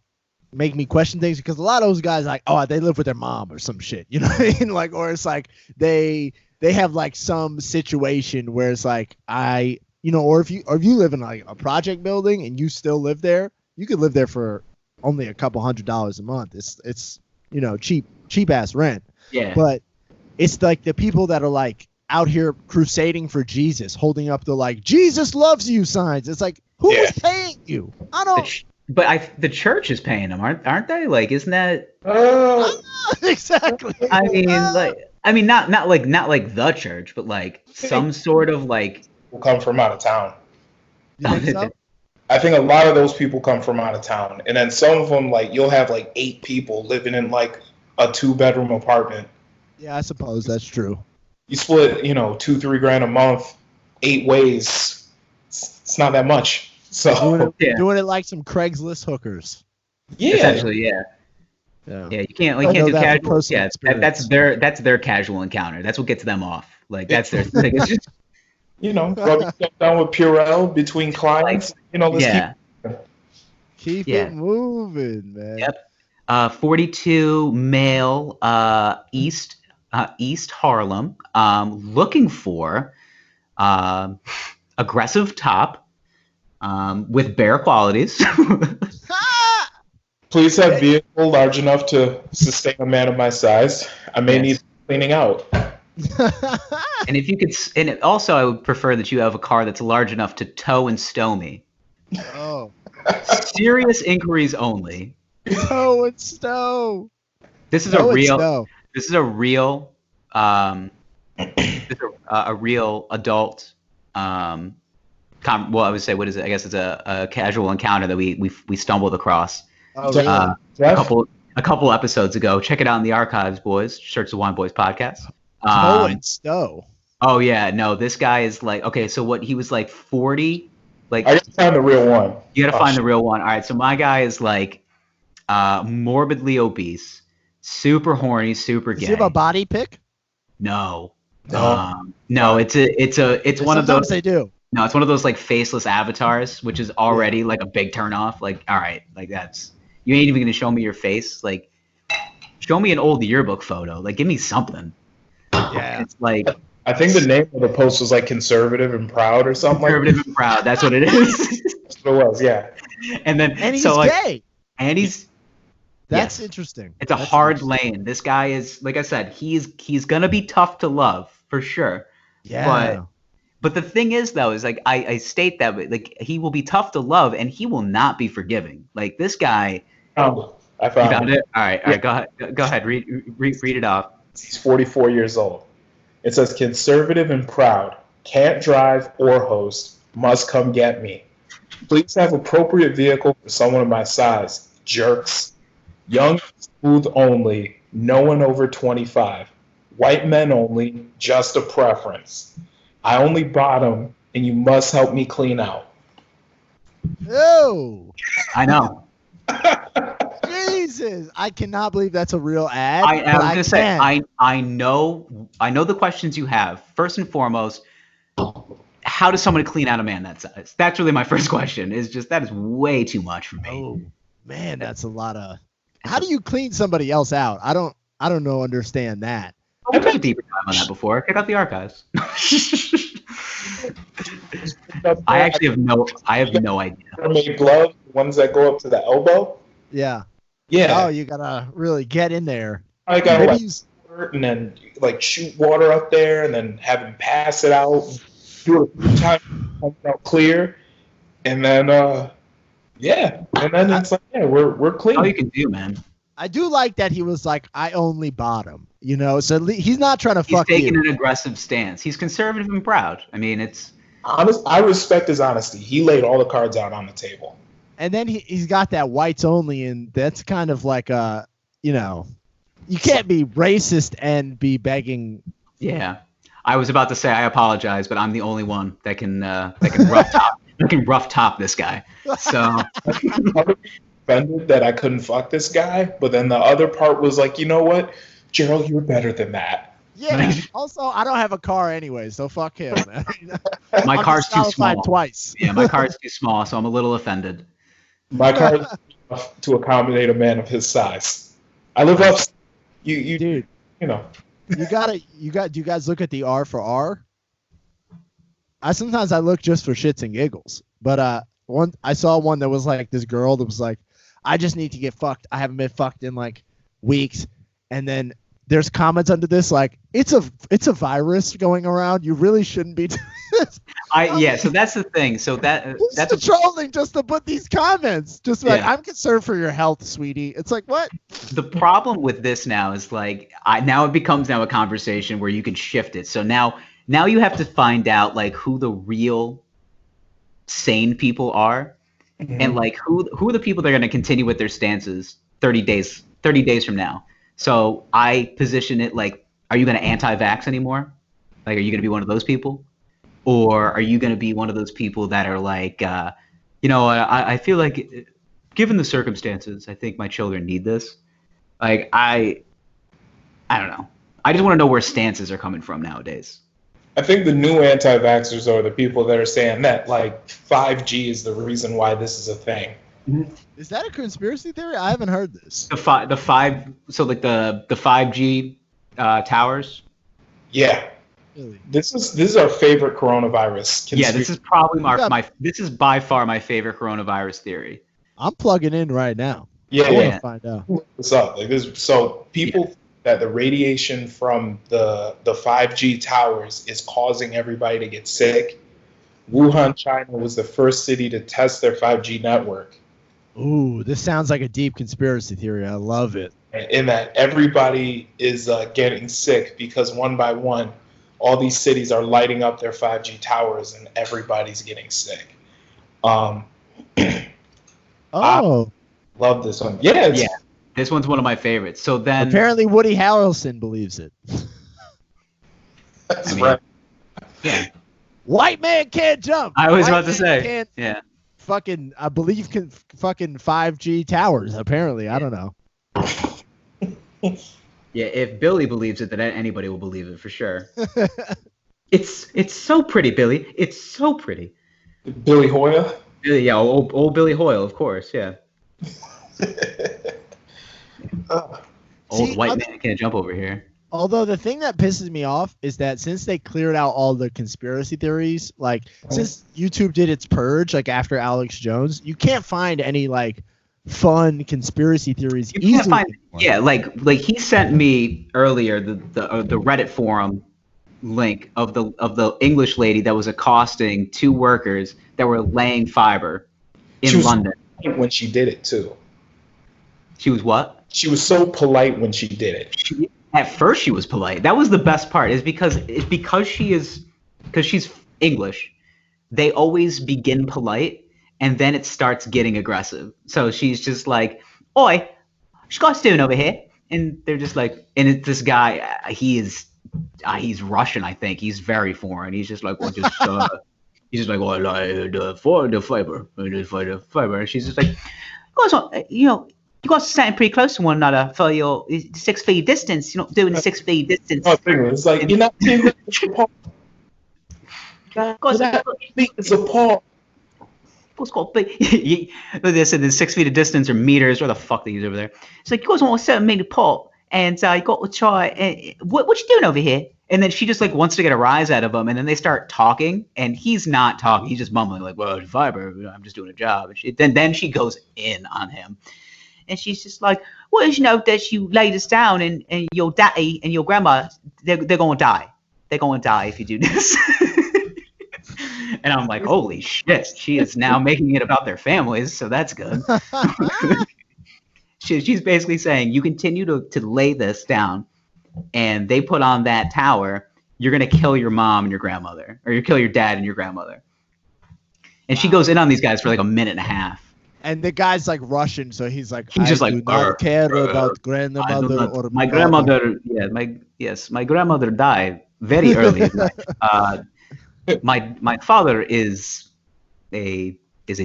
S3: make me question things, because a lot of those guys like, oh, they live with their mom or some shit, you know what I mean? Like, or it's like they have like some situation where it's like or if you live in like a project building and you still live there, you could live there for only a couple $100s a month. It's cheap ass rent.
S2: Yeah.
S3: But It's like the people that are like out here crusading for Jesus, holding up the like Jesus loves you signs. It's like, who is paying you? I don't.
S2: But the church is paying them, aren't they? Like, isn't that?
S3: Exactly.
S2: I mean, not like the church, but like some sort of like.
S1: Will come from out of town.
S3: You think so?
S1: I think a lot of those people come from out of town, and then some of them, like, you'll have like 8 people living in like a 2-bedroom apartment.
S3: Yeah, I suppose that's true.
S1: You split, $2-3 grand a month, 8 ways. It's not that much. So
S3: doing it like some Craigslist hookers.
S2: Yeah, essentially, yeah. Yeah, you can't do casual. Yeah, that's their casual encounter. That's what gets them off. Like that's their thing. It's just,
S1: rub yourself down with Purell between clients. Let's
S3: keep it moving, man.
S2: Yep. 42 male, East Harlem, looking for aggressive top, with bear qualities.
S1: Please have vehicle large enough to sustain a man of my size. I may need cleaning out.
S2: And if you could, also I would prefer that you have a car that's large enough to tow and stow me.
S3: Oh.
S2: Serious inquiries only.
S3: Tow and stow.
S2: This is a real adult. I would say, what is it? I guess it's a casual encounter that we stumbled across.
S3: Oh, really?
S2: A couple episodes ago. Check it out in the archives, boys. Search the Wine Boys podcast.
S3: Tow and stow.
S2: Oh yeah, no, this guy is like, okay, so what, he was like 40. Like,
S1: I gotta find the real one.
S2: You gotta find the real one. All right, so my guy is like morbidly obese, super horny, super gay.
S3: Does he have a body pic?
S2: No. No, it's one of those.
S3: Sometimes they do.
S2: No, it's one of those like faceless avatars, which is already like a big turnoff. Like, all right, like that's, you ain't even gonna show me your face. Like, show me an old yearbook photo. Like, give me something.
S3: Yeah.
S2: It's like,
S1: I think the name of the post was like conservative and proud or something.
S2: Conservative and proud. That's what it is.
S1: That's what it was. Yeah.
S2: And
S3: he's gay.
S2: And he's.
S3: That's interesting.
S2: It's a hard lane. This guy is, like I said, he's gonna be tough to love for sure.
S3: Yeah.
S2: But the thing is, though, is like I state that, like, he will be tough to love and he will not be forgiving. Like, this guy.
S1: Oh, I found
S2: it. All right. Go ahead. Read it off.
S1: He's 44 years old. It says, conservative and proud, can't drive or host, must come get me. Please have appropriate vehicle for someone of my size. Jerks. Young, smooth only, no one over 25. White men only, just a preference. I only bottom, and you must help me clean out.
S3: Oh.
S2: I know.
S3: Jesus, I cannot believe that's a real ad.
S2: I was gonna say, I know the questions you have. First and foremost, how does someone clean out a man that size? That's really my first question. That is way too much for me.
S3: Oh man, that's a lot of. How do you clean somebody else out? I don't understand that.
S2: I've done a deeper dive on that before. Check out the archives. I have no idea.
S1: Mermaid gloves, ones that go up to the elbow.
S3: Yeah.
S1: Yeah.
S3: Oh, you gotta really get in there.
S1: I gotta and then like shoot water up there, and then have him pass it out. Do it a few times, comes out clear, and then and then it's like, yeah, we're clean.
S2: All you can do, man.
S3: I do like that he was like, I only bottom, so he's not trying to fuck you.
S2: He's taking an aggressive stance. He's conservative and proud. I mean, it's
S1: honest. I respect his honesty. He laid all the cards out on the table.
S3: And then he's got that whites only, and that's kind of like you can't be racist and be begging.
S2: Yeah, I was about to say I apologize, but I'm the only one that can rough top this guy. So.
S1: Offended that I couldn't fuck this guy, but then the other part was like, you know what, Gerald, you're better than that.
S3: Yeah. Also, I don't have a car anyway, so fuck him.
S2: My car's too small.
S3: Twice.
S2: Yeah, my car's too small, so I'm a little offended.
S1: My car is enough to accommodate a man of his size. I live up. You dude. Do you guys look at the R for R? Sometimes I look just for shits and giggles, but I saw one that was like this girl that was like, I just need to get fucked. I haven't been fucked in like weeks. And then
S3: there's comments under this like it's a virus going around. You really shouldn't be doing this.
S2: So that's the thing. So that's
S3: trolling just to put these comments. Just like I'm concerned for your health, sweetie. It's like what?
S2: The problem with this now is like now it becomes a conversation where you can shift it. So now you have to find out like who the real sane people are, and like who are the people that are going to continue with their stances 30 days from now. So I position it like, are you going to anti-vax anymore? Like, are you going to be one of those people? Or are you going to be one of those people that are like, I feel like given the circumstances, I think my children need this. Like, I don't know. I just want to know where stances are coming from nowadays.
S1: I think the new anti-vaxxers are the people that are saying that like 5G is the reason why this is a thing.
S3: Is that a conspiracy theory? I haven't heard this.
S2: The 5G towers.
S1: Yeah. Really? This is our favorite coronavirus.
S2: Yeah, this is probably this is by far my favorite coronavirus theory.
S3: I'm plugging in right now.
S1: Yeah,
S3: yeah. Find out.
S1: What's up? Like this, so people that the radiation from the 5G towers is causing everybody to get sick. Wuhan, China was the first city to test their 5G network.
S3: Ooh, this sounds like a deep conspiracy theory. I love it.
S1: In that everybody is getting sick because one by one, all these cities are lighting up their 5G towers and everybody's getting sick.
S3: Oh.
S1: I love this one. Yeah.
S2: This one's one of my favorites. So then
S3: apparently Woody Harrelson believes it.
S1: That's right.
S2: Yeah.
S3: White man can't jump.
S2: I was about to say. Yeah.
S3: Fucking, I believe fucking 5G towers. Apparently, I don't know.
S2: Yeah, if Billy believes it, then anybody will believe it for sure. It's so pretty, Billy. It's so pretty.
S1: Billy Hoyle?
S2: Yeah, old Billy Hoyle, of course. Yeah. Old white man can't jump over here.
S3: Although the thing that pisses me off is that since they cleared out all the conspiracy theories, like since YouTube did its purge, like after Alex Jones, you can't find any like fun conspiracy theories easily.
S2: Can't find, yeah, like he sent me earlier the Reddit forum link of the English lady that was accosting two workers that were laying fiber in London.
S1: When she did it too.
S2: She was what?
S1: She was so polite when she did it.
S2: At first, she was polite. That was the best part. Is because she's English. They always begin polite, and then it starts getting aggressive. So she's just like, "Oi, what you guys doing over here?" And they're just like, and it's this guy. He's Russian, I think. He's very foreign. He's just like, "Well, just." He's just like, "Oh, like for the fiber, for the fiber." And she's just like, you guys are standing pretty close to one another for your 6 feet distance. You're not doing the 6 feet distance.
S1: It's like, you're not 10 minutes apart. It's apart.
S2: What's called big? They said the 6 feet of distance or meters, or the fuck they use over there. It's like, you guys want a 7 meter apart, and you got to try. What you doing over here? And then she just like wants to get a rise out of him, and then they start talking, and he's not talking. He's just mumbling like, "Well, fiber, I'm just doing a job." And then she goes in on him. And she's just like, well, you know that you laid us down and your daddy and your grandma, they're going to die. They're going to die if you do this. And I'm like, holy shit. She is now making it about their families, so that's good. She's basically saying, you continue to lay this down, and they put on that tower, you're going to kill your mom and your grandmother, or you kill your dad and your grandmother. And she goes in on these guys for like a minute and a half.
S3: And the guy's like Russian, so he's like,
S2: I just
S3: do not care about grandmother or
S2: my grandmother. Yeah, my grandmother died very early in life. My father is a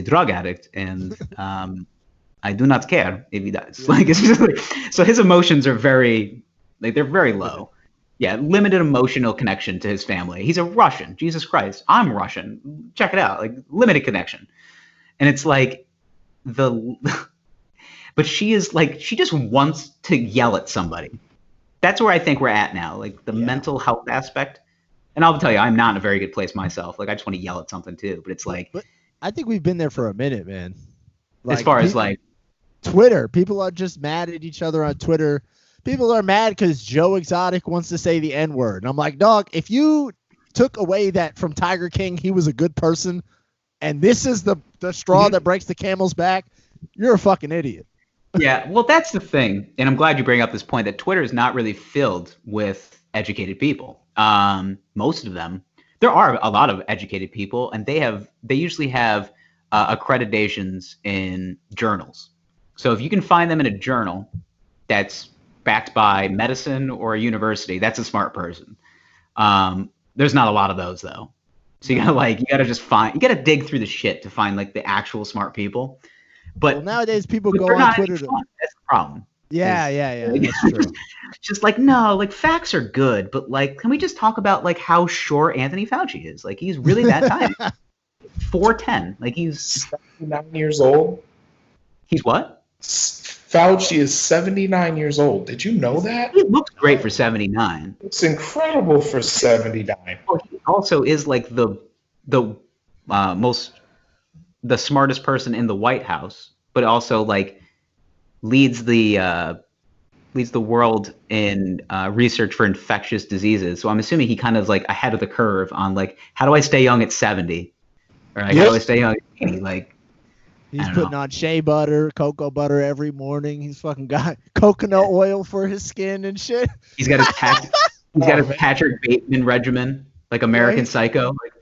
S2: drug addict, and I do not care if he dies. Like, it's just like, so his emotions are very they're very low. Yeah, limited emotional connection to his family. He's a Russian. Jesus Christ, I'm Russian. Check it out. Like, limited connection, and it's like. But she is like, she just wants to yell at somebody. That's where I think we're at now, like the mental health aspect. And I'll tell you, I'm not in a very good place myself. Like, I just want to yell at something too. But it's like,
S3: but I think we've been there for a minute, man.
S2: Like, as far as like
S3: Twitter, people are just mad at each other on Twitter people are mad because Joe Exotic wants to say the N-word. And I'm like, dog, if you took away that from Tiger King, he was a good person, and this is the straw that breaks the camel's back, you're a fucking idiot.
S2: Yeah, well, that's the thing, and I'm glad you bring up this point that Twitter is not really filled with educated people. Most of them, there are a lot of educated people, and they usually have accreditations in journals. So if you can find them in a journal that's backed by medicine or a university, that's a smart person. There's not a lot of those though. So you gotta dig through the shit to find like the actual smart people. But
S3: nowadays people go on Twitter to.
S2: That's the problem.
S3: Yeah, that's true.
S2: Just like, no, like facts are good, but like, can we just talk about like how short Anthony Fauci is? Like he's really that tiny. 4'10". Like he's
S1: 79 years old.
S2: He's what?
S1: Fauci is 79 years old. Did you know that?
S2: He looks great for 79.
S1: It's incredible for 79.
S2: Well, he also is like the smartest person in the White House, but also like leads the world in research for infectious diseases. So I'm assuming he kind of like ahead of the curve on like, how do I stay young at 70? Or like, how do I stay young at 80? Like,
S3: he's putting on shea butter, cocoa butter every morning. He's fucking got coconut oil for his skin and shit.
S2: He's got his Patrick Bateman regimen, like American Psycho. Like,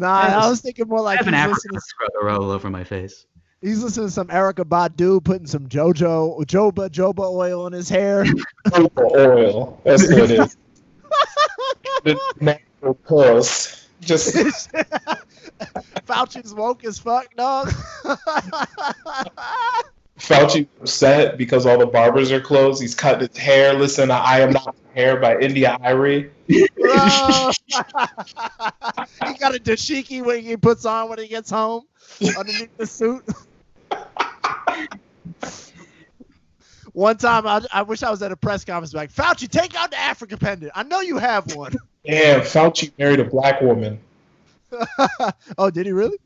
S3: I was thinking more like
S2: I have an African scrubber all over my face.
S3: He's listening to some Erykah Badu, putting some joba oil in his hair.
S1: Joba oil. That's what it is. The natural curls. Just
S3: Fauci's woke as fuck, dog.
S1: Fauci's upset because all the barbers are closed. He's cutting his hair. Listen to I Am Not Hair by India Irie.
S3: He got a dashiki when he puts on when he gets home underneath the suit. One time, I wish I was at a press conference like, Fauci, take out the African pendant. I know you have one.
S1: Yeah, Fauci married a black woman.
S3: Oh, did he really?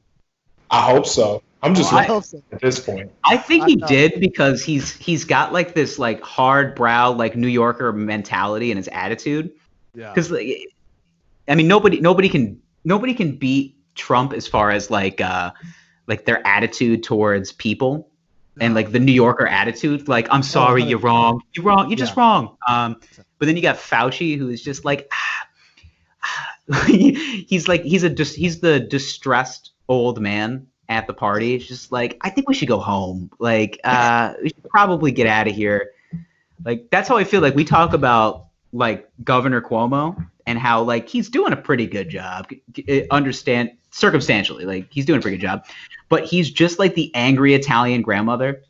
S1: I hope so. I'm just
S3: I hope so.
S1: At this point.
S2: I think he did because he's got like this like hard brow like New Yorker mentality in his attitude. Yeah. Because I mean nobody can beat Trump as far as like their attitude towards people and like the New Yorker attitude. Like, I'm sorry, you're wrong, you're just wrong. But then you got Fauci, who is just like he's the distressed old man at the party. It's just like, I think we should go home. Like, we should probably get out of here. Like, that's how I feel. Like, we talk about like Governor Cuomo and how like he's doing a pretty good job. Understand circumstantially, like he's doing a pretty good job, but he's just like the angry Italian grandmother,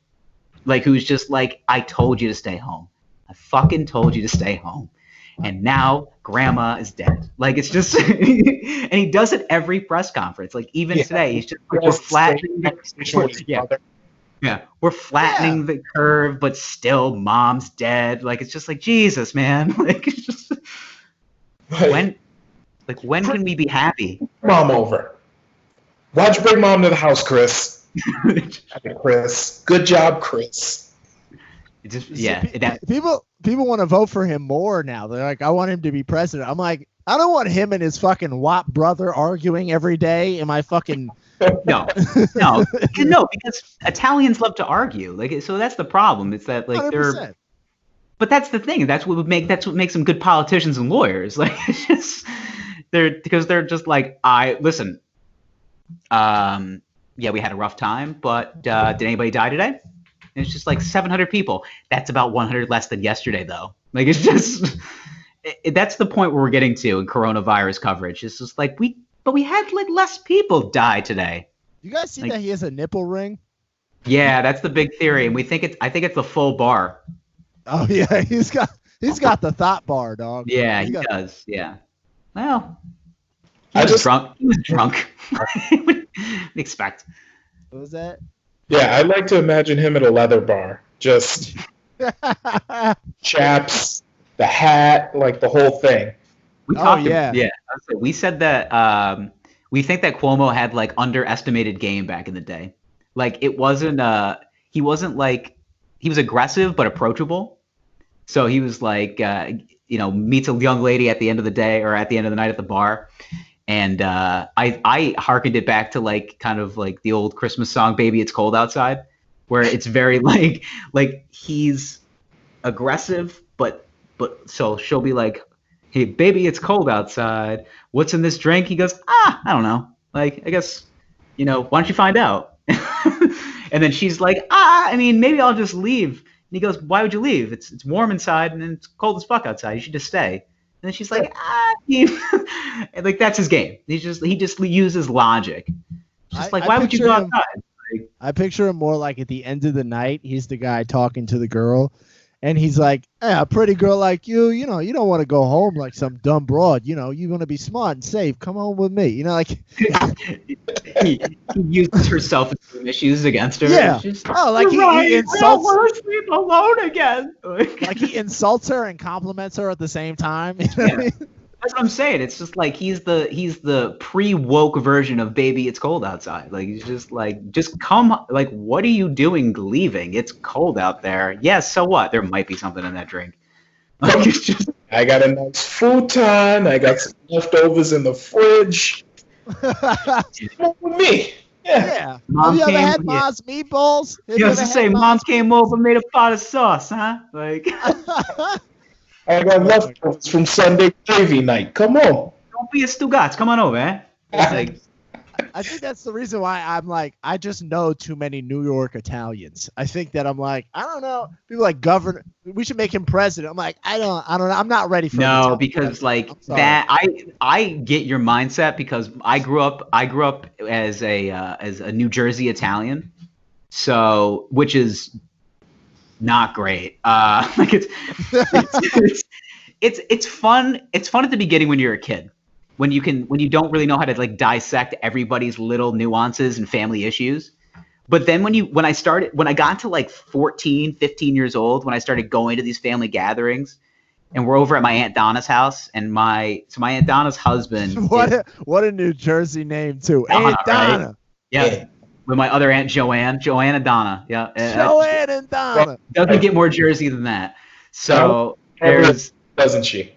S2: like who's just like, I told you to stay home. I fucking told you to stay home. And now grandma is dead. Like, it's just, and he does it every press conference. Like, even today, he's just like, we're flattening we're flattening the curve, but still mom's dead. Like, it's just like, Jesus, man. Like, it's just, when can we be happy?
S1: Mom over. Why'd you bring mom to the house, Chris? Chris. Good job, Chris.
S2: It just,
S3: people want to vote for him more now. They're like, I want him to be president. I'm like, I don't want him and his fucking WAP brother arguing every day in my fucking.
S2: No, because Italians love to argue. Like, so that's the problem. It's that like 100%. But that's the thing. That's what makes them good politicians and lawyers. Like, it's just they're just like, listen. Yeah, we had a rough time, but did anybody die today? And it's just like 700 people. That's about 100 less than yesterday, though. Like, it's just that's the point where we're getting to in coronavirus coverage. It's just like we had like less people die today.
S3: You guys see that he has a nipple ring?
S2: Yeah, that's the big theory, and I think it's the full bar.
S3: Oh yeah, he's got the thought bar, dog.
S2: Yeah, he does. Yeah. Well, he was drunk. He was drunk. What do you expect?
S3: What was that?
S1: Yeah, I'd like to imagine him at a leather bar, just chaps, the hat, like the whole thing.
S2: We said that we think that Cuomo had like underestimated game back in the day. Like, it wasn't he wasn't like, he was aggressive but approachable. So he was like, meets a young lady at the end of the day or at the end of the night at the bar. And I hearkened it back to like kind of like the old Christmas song, Baby It's Cold Outside, where it's very like he's aggressive, but so she'll be like, hey, baby, it's cold outside. What's in this drink? He goes, I don't know. Like, I guess, why don't you find out? And then she's like, I mean, maybe I'll just leave. And he goes, why would you leave? It's warm inside and it's cold as fuck outside. You should just stay. And then she's like, and like that's his game. He just uses logic. Just like, why would you go outside?
S3: I picture him more like at the end of the night, he's the guy talking to the girl, and he's like, hey, a pretty girl like you, you don't want to go home like some dumb broad. You want to be smart and safe. Come home with me. Like
S2: he uses her self-esteem issues against her.
S3: Yeah. He insults
S2: her. Sleep alone again.
S3: Like he insults her and compliments her at the same time. You know what I mean?
S2: That's what I'm saying. It's just like he's the pre-woke version of Baby It's Cold Outside. Like he's just like, just come. Like, what are you doing leaving? It's cold out there. Yes, so what? There might be something in that drink. Like it's just.
S1: I got a nice futon. I got some leftovers in the fridge. Come with me.
S3: Yeah. Have you ever had Mom's meatballs?
S2: You have to say, Mom came over, made a pot of sauce, huh? Like.
S1: I got leftovers from Sunday gravy night. Come on.
S2: Don't be a Stugatz. Come on over, eh? Like,
S3: I think that's the reason why I'm like, I just know too many New York Italians. I think that I'm like, I don't know. People like governor. We should make him president. I'm like, I don't know. I'm not ready for
S2: no, because like that. I get your mindset because I grew up as a New Jersey Italian, so which is not great. Like it's fun. It's fun at the beginning when you're a kid, when you don't really know how to like dissect everybody's little nuances and family issues. But then when I got to like 14, 15 years old, when I started going to these family gatherings, and we're over at my Aunt Donna's house, and my Aunt Donna's husband.
S3: What a New Jersey name too, Aunt Donna.
S2: Right? Yeah. With my other aunt Joanna Donna. Yeah.
S3: Joanne and Donna.
S2: Doesn't get more Jersey than that. So there's.
S1: Doesn't she?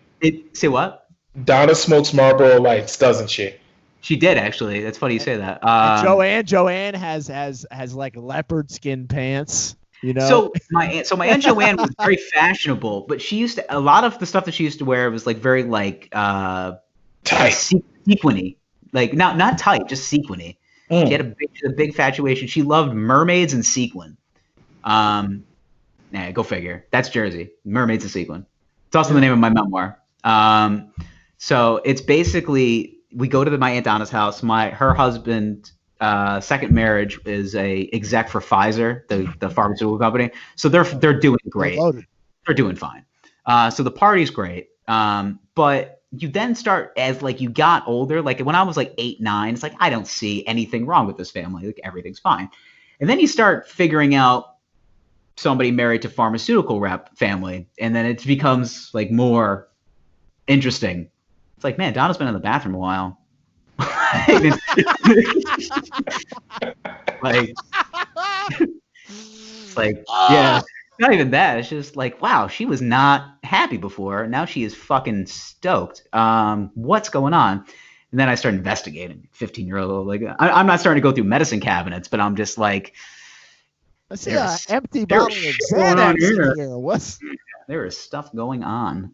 S2: Say what?
S1: Donna smokes Marlboro Lights, doesn't she?
S2: She did actually. That's funny you say that.
S3: Joanne has like leopard skin pants.
S2: So my aunt Joanne was very fashionable, but she used to, a lot of the stuff that she used to wear was like very like
S1: tight,
S2: sequiny, like not tight, just sequiny. She had a big infatuation. She loved mermaids and sequin. Go figure. That's Jersey. Mermaids and sequin. It's also the name of my memoir. So it's basically, we go to my Aunt Donna's house. Her husband, second marriage, is a exec for Pfizer, the pharmaceutical company. So they're doing great. They're doing fine. So the party's great. But you then start, as like you got older, like when I was like 8, 9, it's like, I don't see anything wrong with this family. Like everything's fine. And then you start figuring out somebody married to pharmaceutical rep family. And then it becomes like more interesting. It's like, man, Donna's been in the bathroom a while. Yeah. Not even that. It's just like, wow, she was not happy before. Now she is fucking stoked. What's going on? And then I start investigating. 15-year-old. Like, I'm not starting to go through medicine cabinets, but I'm just like,
S3: I see an empty bottle of Xanax here.
S2: There is stuff going on.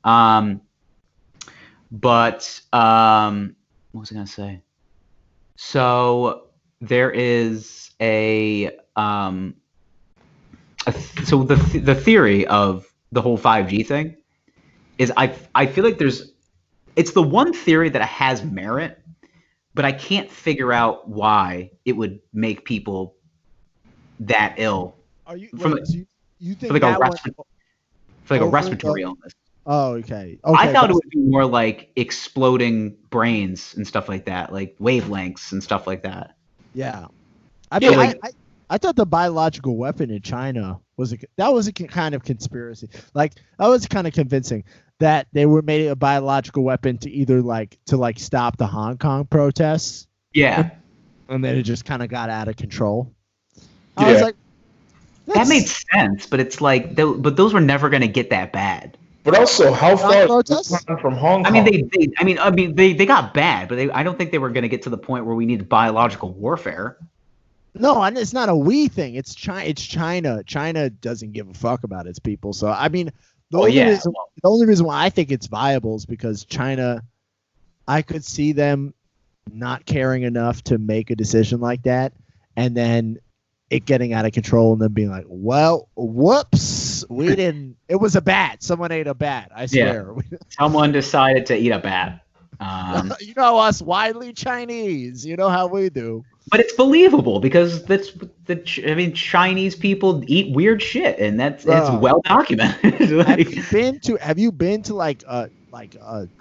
S2: What was I gonna say? So there is so the theory of the whole 5G thing is I feel like it's the one theory that has merit, but I can't figure out why it would make people that ill.
S3: You think
S2: for like a respiratory illness?
S3: Oh, okay.
S2: I thought it would be more like exploding brains and stuff like that, like wavelengths and stuff like that.
S3: Yeah. I thought the biological weapon in China was a kind of conspiracy. Like, that was kind of convincing that they made a biological weapon to either to stop the Hong Kong protests.
S2: Yeah.
S3: And then it just kind of got out of control. I was like,
S2: That made sense, but it's like, but those were never going to get that bad.
S1: But also, how far is from Hong Kong?
S2: I mean, they got bad, but I don't think they were going to get to the point where we needed biological warfare.
S3: No, and it's not a we thing. It's China. China doesn't give a fuck about its people. So I mean, the only reason why I think it's viable is because China. I could see them not caring enough to make a decision like that, and then it getting out of control and then being like, well, whoops, we didn't. It was a bat. Someone ate a bat. I swear.
S2: Yeah. Someone decided to eat a bat.
S3: You know us, widely Chinese. You know how we do.
S2: But it's believable because Chinese people eat weird shit, and it's well documented.
S3: Like, have you been to like a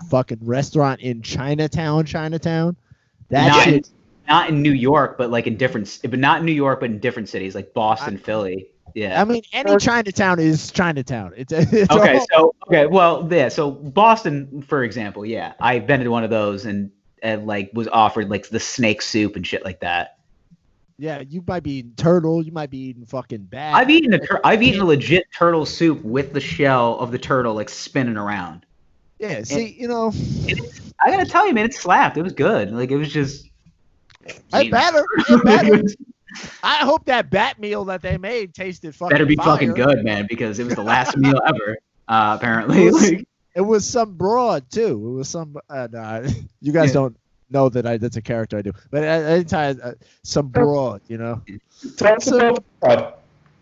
S3: fucking restaurant in Chinatown?
S2: Not in New York, but like not in New York, but in different cities like Boston, Philly. Yeah.
S3: I mean, any Chinatown is Chinatown. It's
S2: okay. Well, yeah. So Boston, for example, yeah, I've been to one of those and like was offered like the snake soup and shit like that.
S3: Yeah, you might be eating turtle. You might be eating fucking bat.
S2: I've eaten a legit turtle soup with the shell of the turtle like spinning around.
S3: Yeah. See,
S2: I gotta tell you, man, it slapped. It was good. Like it was just.
S3: It better. I hope that bat meal that they made tasted fucking
S2: better be
S3: fire.
S2: Fucking good, man, because it was the last meal ever. Apparently,
S3: it was some broad too. It was some. You guys don't know that that's a character I do, but anytime some broad,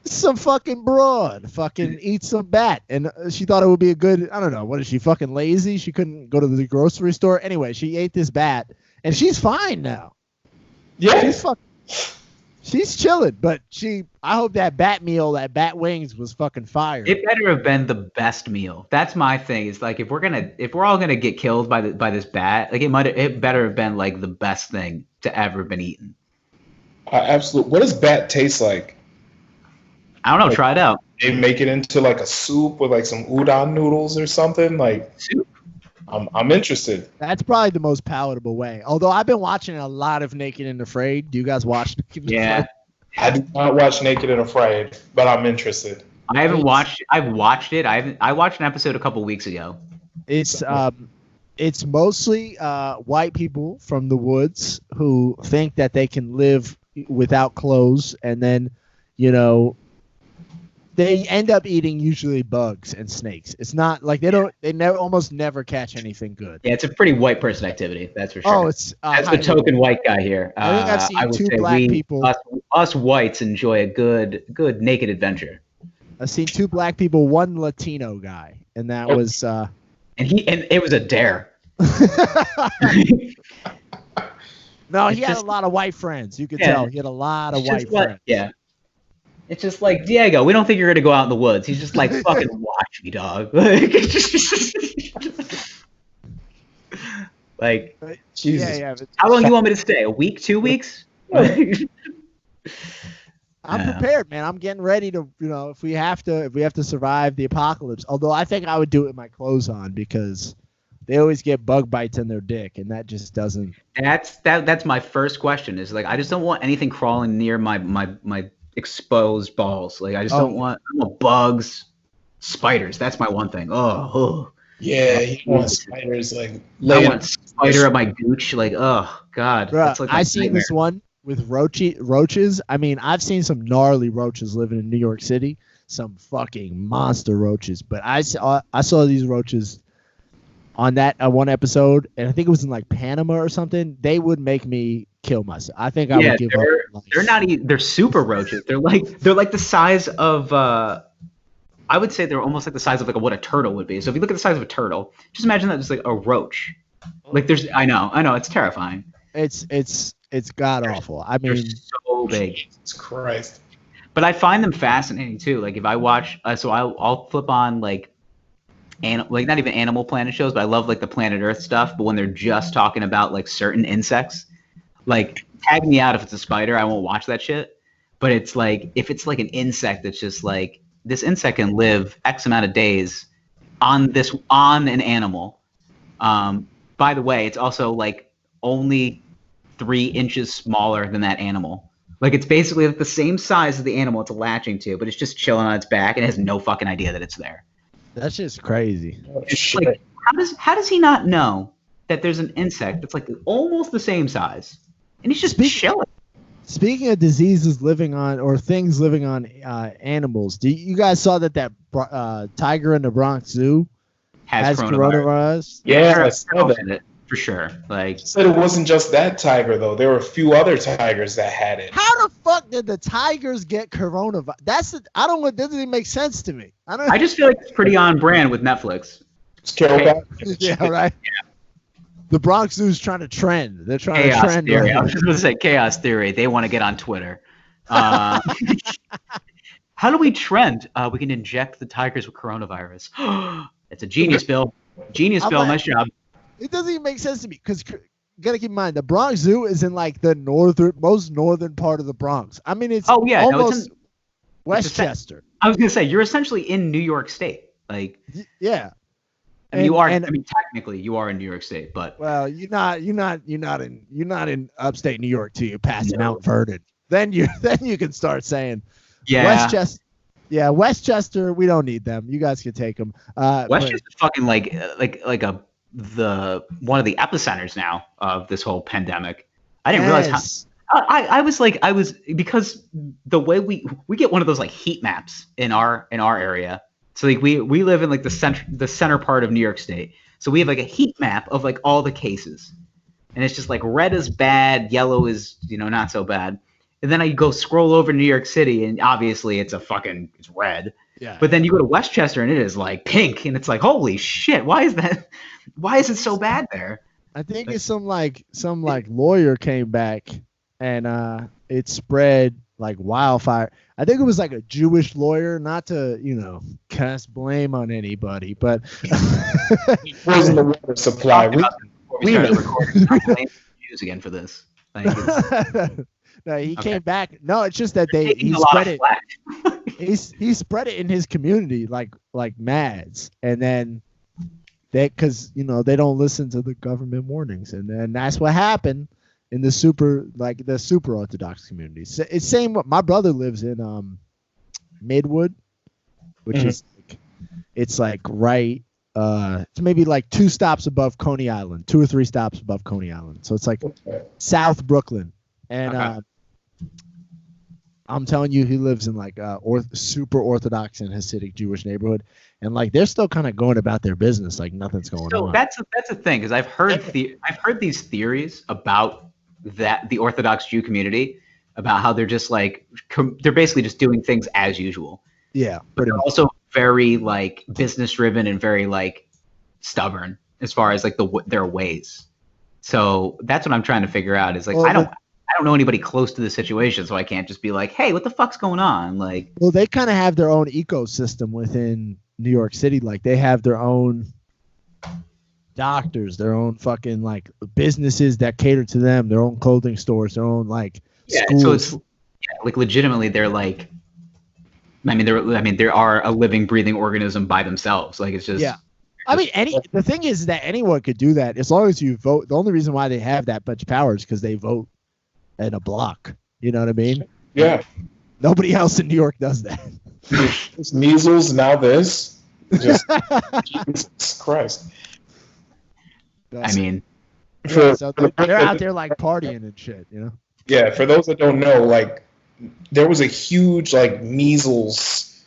S3: some fucking broad, fucking eat some bat, and she thought it would be a good. I don't know. What is she fucking lazy? She couldn't go to the grocery store anyway. She ate this bat, and she's fine now.
S1: Yeah,
S3: she's chilling, but I hope that bat meal, that bat wings was fucking fire.
S2: It better have been the best meal. That's my thing. Is like if we're all gonna get killed by this bat, like it better have been like the best thing to ever been eaten.
S1: Absolutely. What does bat taste like?
S2: I don't know. Like, try it out.
S1: They make it into like a soup with like some udon noodles or something like
S2: soup.
S1: I'm interested.
S3: That's probably the most palatable way. Although I've been watching a lot of Naked and Afraid. Do you guys watch Naked and Afraid?
S1: I do not watch Naked and Afraid, but I'm interested.
S2: I haven't watched. I've watched it. I watched an episode a couple weeks ago.
S3: It's mostly white people from the woods who think that they can live without clothes, and then they end up eating usually bugs and snakes. It's not like they almost never catch anything good.
S2: Yeah, it's a pretty white person activity, that's for sure.
S3: Oh, it's
S2: that's the token white guy here.
S3: I think I've seen two black people.
S2: Us whites enjoy a good naked adventure.
S3: I've seen two black people, one Latino guy, and that was
S2: and it was a dare.
S3: No, he had a lot of white friends. You could tell he had a lot of white friends.
S2: Yeah. It's just like, Diego, we don't think you're going to go out in the woods. He's just like, fucking watch me, dog. Like, Jesus.
S3: Yeah,
S2: how long do you want me to stay? A week? 2 weeks?
S3: I'm prepared, man. I'm getting ready to, if we have to survive the apocalypse. Although I think I would do it with my clothes on because they always get bug bites in their dick, and that just doesn't.
S2: That's my first question. Is like, I just don't want anything crawling near my exposed balls. Like I don't want bugs, spiders. That's my one thing.
S1: Yeah, you want spiders like.
S2: I want spider up my gooch. Like god.
S3: Bruh,
S2: that's like
S3: I seen this one with roaches. I mean, I've seen some gnarly roaches living in New York City. Some fucking monster roaches. But I saw these roaches on that one episode, and I think it was in like Panama or something. They would make me kill myself. I think I would give up.
S2: They're super roaches. They're like the size of I would say they're almost like the size of like what a turtle would be. So if you look at the size of a turtle, just imagine that just like a roach. Like I know, it's terrifying.
S3: It's god awful. I mean,
S2: they're so big.
S1: Jesus Christ.
S2: But I find them fascinating too. Like if I watch, so I'll flip on like not even Animal Planet shows, but I love like the Planet Earth stuff. But when they're just talking about like certain insects, like tag me out if it's a spider, I won't watch that shit. But it's like if it's like an insect that's just like this insect can live X amount of days on an animal. By the way, it's also like only 3 inches smaller than that animal. Like it's basically like the same size as the animal it's latching to, but it's just chilling on its back and it has no fucking idea that it's there.
S3: That's just crazy.
S1: Oh,
S2: It's
S1: shit.
S2: like how does he not know that there's an insect that's like almost the same size, and he's just chilling?
S3: Speaking of diseases living on or things living on animals, you guys saw that tiger in the Bronx Zoo has coronavirus?
S1: Yeah, I saw that.
S2: For sure. Like
S1: Said it wasn't just that tiger though. There were a few other tigers that had it.
S3: How the fuck did the tigers get coronavirus? That doesn't even make sense to me.
S2: I just feel like it's pretty on brand with Netflix.
S1: It's Carol.
S3: Yeah, right. Yeah. The Bronx Zoo's trying to trend. They're trying
S2: chaos
S3: to trend.
S2: Theory. I was just going to say chaos theory. They want to get on Twitter. How do we trend? We can inject the tigers with coronavirus. It's a genius, Bill. Genius, Bill. Nice job.
S3: It doesn't even make sense to me because you got to keep in mind the Bronx Zoo is in like the most northern part of the Bronx. I mean, it's almost Westchester.
S2: I was going to say you're essentially in New York State. Like
S3: yeah.
S2: I mean, you are. I mean, technically, you are in New York State, but
S3: well, you're not in upstate New York till you pass Mount Vernon. Then you can start saying, Westchester. We don't need them. You guys can take them.
S2: Westchester's fucking like one of the epicenters now of this whole pandemic. I didn't realize how. I was because the way we get one of those like heat maps in our area. So like we live in like the center part of New York State. So we have like a heat map of like all the cases. And it's just like red is bad, yellow is, not so bad. And then I go scroll over New York City and obviously it's red. Yeah. But then you go to Westchester and it is like pink and it's like, holy shit, why is it so bad there?
S3: I think it's some lawyer came back and it spread like wildfire. I think it was like a Jewish lawyer, not to, cast blame on anybody, but
S1: it wasn't the water supply.
S2: We started recording. I'm blaming Jews again for this.
S3: No, he came back. No, it's just that he spread it. he spread it in his community like mads, and then because they don't listen to the government warnings, and then that's what happened in the super Orthodox community. So it's same. My brother lives in Midwood, which is it's like right. It's maybe like 2 stops above Coney Island, 2 or 3 stops above Coney Island. So it's like South Brooklyn, and I'm telling you, he lives in like super Orthodox and Hasidic Jewish neighborhood, and like they're still kind of going about their business like nothing's going on.
S2: That's the thing, because I've heard these theories about the Orthodox Jew community about how they're just like they're basically just doing things as usual.
S3: Yeah,
S2: but they're also very like business driven and very like stubborn as far as like their ways. So that's what I'm trying to figure out is like I don't know anybody close to the situation, so I can't just be like, hey, what the fuck's going on? Like,
S3: well, they kind of have their own ecosystem within New York City. Like they have their own doctors, their own fucking like businesses that cater to them, their own clothing stores, their own like schools.
S2: So it's like legitimately they're like, they are a living, breathing organism by themselves. Like it's just
S3: the thing is that anyone could do that as long as you vote. The only reason why they have that much power is because they vote in a block. You know what I mean?
S1: Yeah.
S3: Nobody else in New York does that.
S1: It's measles, now this. Just Jesus Christ.
S2: I mean,
S3: so they're out there like partying and shit,
S1: Yeah, for those that don't know, like there was a huge like measles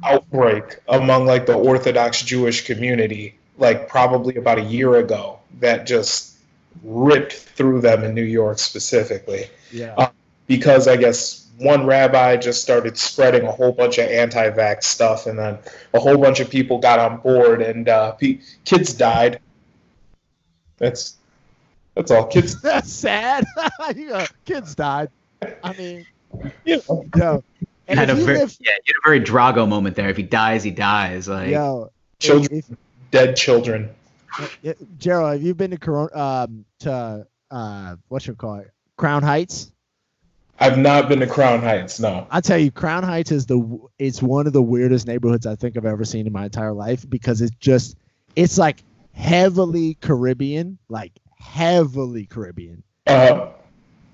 S1: outbreak among like the Orthodox Jewish community, like probably about a year ago, that just ripped through them in New York specifically.
S3: Yeah.
S1: Because I guess one rabbi just started spreading a whole bunch of anti-vax stuff, and then a whole bunch of people got on board, and kids died. That's all. Kids.
S3: That's sad. Kids died. I mean,
S1: yeah.
S2: And you had a very Drago moment there. If he dies, he dies. Like
S1: children, dead children.
S3: Gerald, have you been to Crown Heights? I've
S1: not been to Crown Heights. No.
S3: I'll tell you, Crown Heights it's one of the weirdest neighborhoods I think I've ever seen in my entire life, because it's like heavily Caribbean,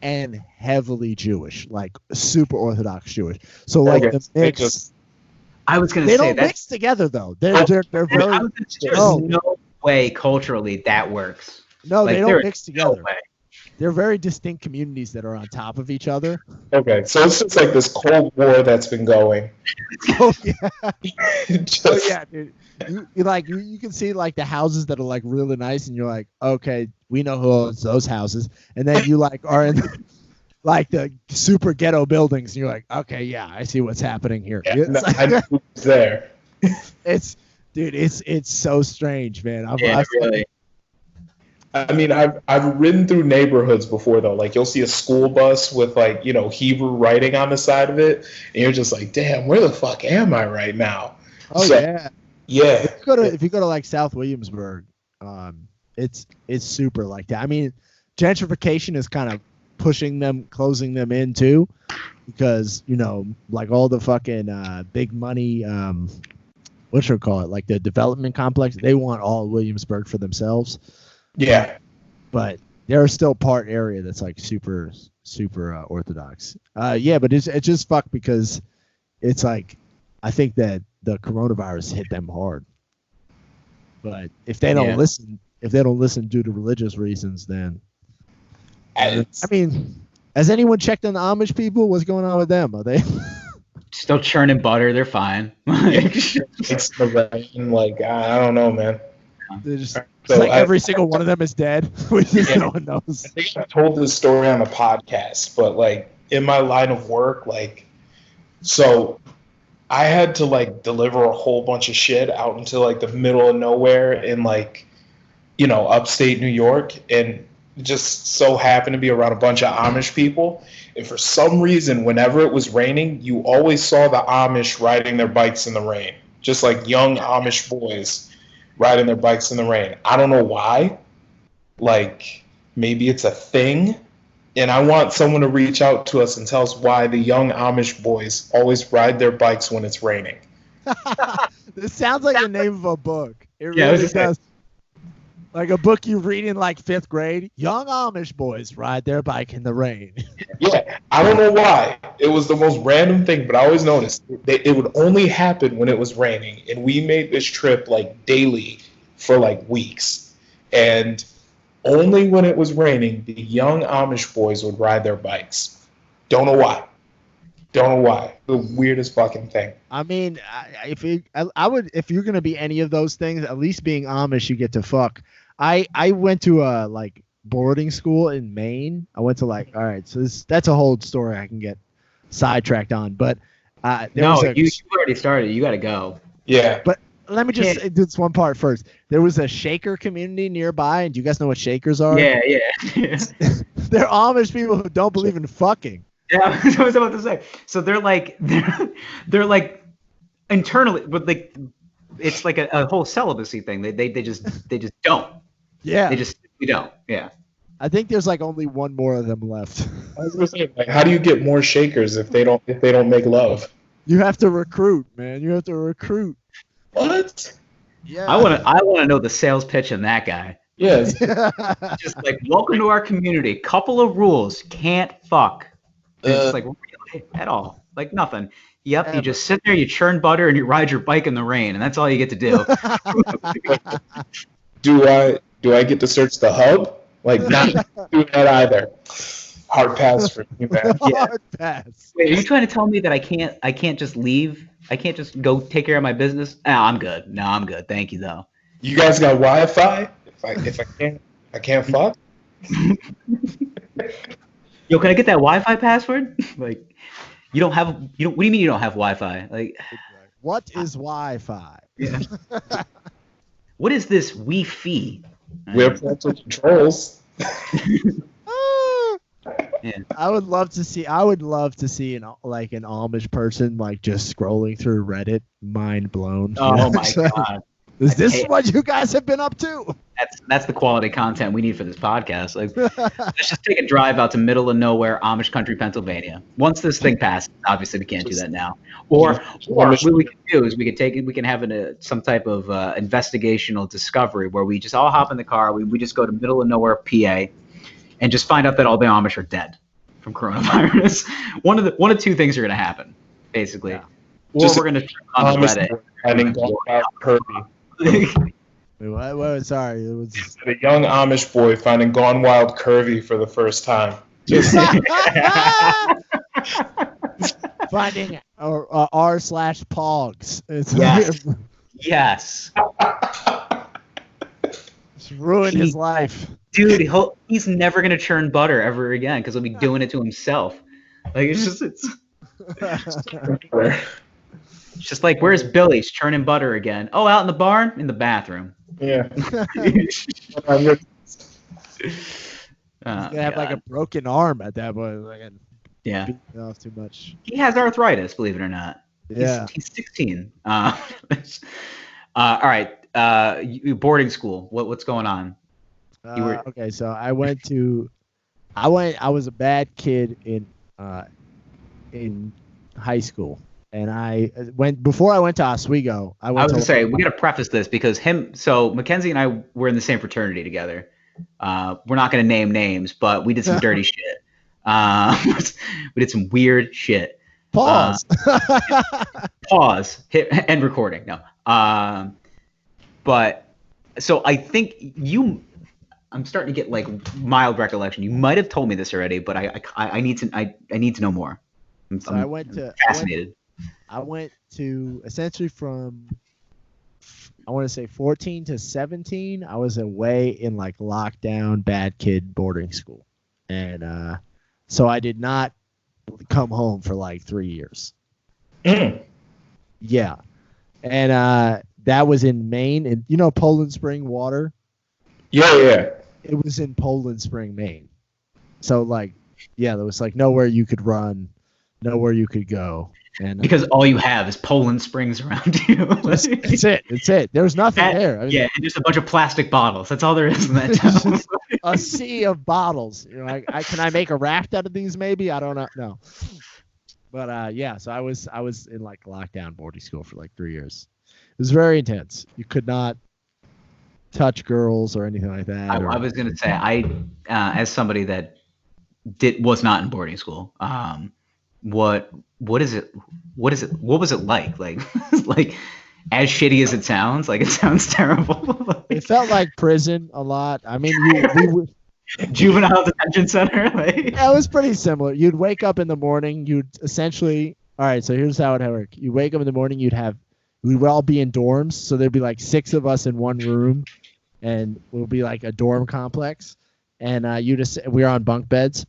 S3: and heavily Jewish, like super Orthodox Jewish. So like the mix.
S2: I was going to
S3: say
S2: they
S3: don't mix together though. They're very.
S2: There's no way culturally that works.
S3: No, like, they don't mix together. No, they're very distinct communities that are on top of each other.
S1: Okay, so it's just like this Cold War that's been going.
S3: Oh yeah, oh yeah, dude. You can see like the houses that are like really nice, and you're like, okay, we know who owns those houses, and then you like are in like the super ghetto buildings, and you're like, okay, yeah, I see what's happening here.
S1: Yeah, I know who's there.
S3: It's so strange, man.
S2: Really.
S1: I mean, I've ridden through neighborhoods before though. Like you'll see a school bus with like, Hebrew writing on the side of it, and you're just like, damn, where the fuck am I right now?
S3: Oh so, yeah. If you go to like South Williamsburg, it's super like that. I mean, gentrification is kind of closing them in too, because like all the fucking big money, what should I call it? Like the development complex, they want all Williamsburg for themselves.
S1: Yeah,
S3: but there's still part area that's like super Orthodox. Yeah, but it's just fucked because it's like I think that the coronavirus hit them hard. But if they don't listen, due to religious reasons, then I mean, has anyone checked on the Amish people? What's going on with them? Are they
S2: still churning butter? They're fine.
S1: It's the rain. Like I don't know, man.
S3: They're just. So like every single one of them is dead. No one knows.
S1: I think I told this story on a podcast, but like in my line of work, like, so I had to like deliver a whole bunch of shit out into like the middle of nowhere in like, upstate New York, and just so happened to be around a bunch of Amish people. And for some reason, whenever it was raining, you always saw the Amish riding their bikes in the rain, just like young Amish boys riding their bikes in the rain. I don't know why. Like, maybe it's a thing. And I want someone to reach out to us and tell us why the young Amish boys always ride their bikes when it's raining.
S3: This sounds like the name of a book. It really does. Like a book you read in like 5th grade. Young Amish boys ride their bike in the rain.
S1: Yeah, I don't know why. It was the most random thing, but I always noticed it would only happen when it was raining. And we made this trip like daily for like weeks. And only when it was raining, the young Amish boys would ride their bikes. Don't know why. The weirdest fucking thing.
S3: I mean, if you're gonna be any of those things, at least being Amish, you get to fuck. I went to a like boarding school in Maine. I went to like, all right, so that's a whole story I can get sidetracked on. But
S2: you already started. You got to go.
S1: Yeah.
S3: But let me just do this one part first. There was a Shaker community nearby, and do you guys know what Shakers are?
S2: Yeah.
S3: They're Amish people who don't believe in fucking.
S2: Yeah, I was about to say. So they're like internally, but like it's like a whole celibacy thing. They just don't.
S3: Yeah.
S2: They just simply don't. Yeah.
S3: I think there's like only one more of them left.
S1: I was gonna say, like, how do you get more Shakers if they don't make love?
S3: You have to recruit, man. You have to recruit.
S1: What?
S2: Yeah. I wanna know the sales pitch on that guy.
S1: Yes.
S2: Just like, welcome to our community. Couple of rules. Can't fuck. It's like really, at all. Like nothing. Yep, you just sit there, you churn butter, and you ride your bike in the rain, and that's all you get to do.
S1: Do I get to search the hub? Like, not doing that either. Hard pass for you, man.
S3: Yeah. Hard pass.
S2: Wait, are you trying to tell me that I can't just leave? I can't just go take care of my business? I'm good. No, I'm good. Thank you, though.
S1: You guys got Wi-Fi? If I can't fuck?
S2: Yo, can I get that Wi-Fi password? Like, what do you mean you don't have Wi-Fi? Like,
S3: what is Wi-Fi?
S2: Yeah. What is this Wi-Fi?
S1: We have parental controls.
S2: Yeah.
S3: I would love to see an Amish person like just scrolling through Reddit, mind blown.
S2: Oh my god.
S3: Is this what you guys have been up to?
S2: That's the quality content we need for this podcast. Like, let's just take a drive out to middle of nowhere, Amish country, Pennsylvania. Once this thing passes, obviously we can't do that now. Or what we can do is we can have some type of investigational discovery where we just all hop in the car, we just go to middle of nowhere, PA, and just find out that all the Amish are dead. from coronavirus. One of two things are going to happen, basically.
S3: Yeah.
S2: Or
S1: Just
S2: we're going to on the Reddit.
S1: finding Gone Wild Curvy.
S3: Wait, what? Sorry, it was.
S1: A young Amish boy finding Gone Wild Curvy for the first time. Just
S3: Finding r/pogs. It's
S2: Yes. Yes.
S3: It's ruined his life.
S2: Dude, he's never going to churn butter ever again because he'll be doing it to himself. Like, it's just like, where's Billy's churning butter again? Oh, out in the barn? In the bathroom.
S1: yeah.
S3: He's gonna have like a broken arm at that point. Like,
S2: Yeah.
S3: beating off too much.
S2: He has arthritis, believe it or not.
S3: Yeah.
S2: He's 16. All right. Boarding school. What's going on?
S3: Okay, so I was a bad kid in high school, and before I went to Oswego. I was gonna say
S2: we got to preface this because Mackenzie and I were in the same fraternity together. We're not going to name names, but we did some dirty shit. We did some weird shit.
S3: Pause.
S2: Pause. Hit end recording. No. But so I think I'm starting to get like mild recollection. You might have told me this already, but I need to know more. I'm fascinated.
S3: I went to essentially from, I want to say 14 to 17. I was away in like lockdown bad kid boarding school, and so I did not come home for like 3 years. Yeah, and that was in Maine, and you know Poland Spring water.
S1: Yeah.
S3: It was in Poland Spring, Maine. So like, yeah, there was like nowhere you could run, nowhere you could go. And
S2: because all you have is Poland Springs around you.
S3: That's it. There was nothing there. I mean,
S2: yeah, and just a bunch of plastic bottles. That's all there is in that town.
S3: A sea of bottles. You know, can I make a raft out of these? Maybe I don't know. No, but yeah. So I was in like lockdown boarding school for like 3 years. It was very intense. You could not touch girls or anything like that.
S2: I was gonna say as somebody that was not in boarding school. What was it like? Like as shitty as it sounds, like it sounds terrible.
S3: It felt like prison a lot. I mean, we would
S2: juvenile detention center.
S3: Yeah, it was pretty similar. You'd wake up in the morning. You'd essentially, all right. So here's how it would work. You wake up in the morning. We would all be in dorms. So there'd be like 6 of us in one room, and we'll be like a dorm complex. And we were on bunk beds.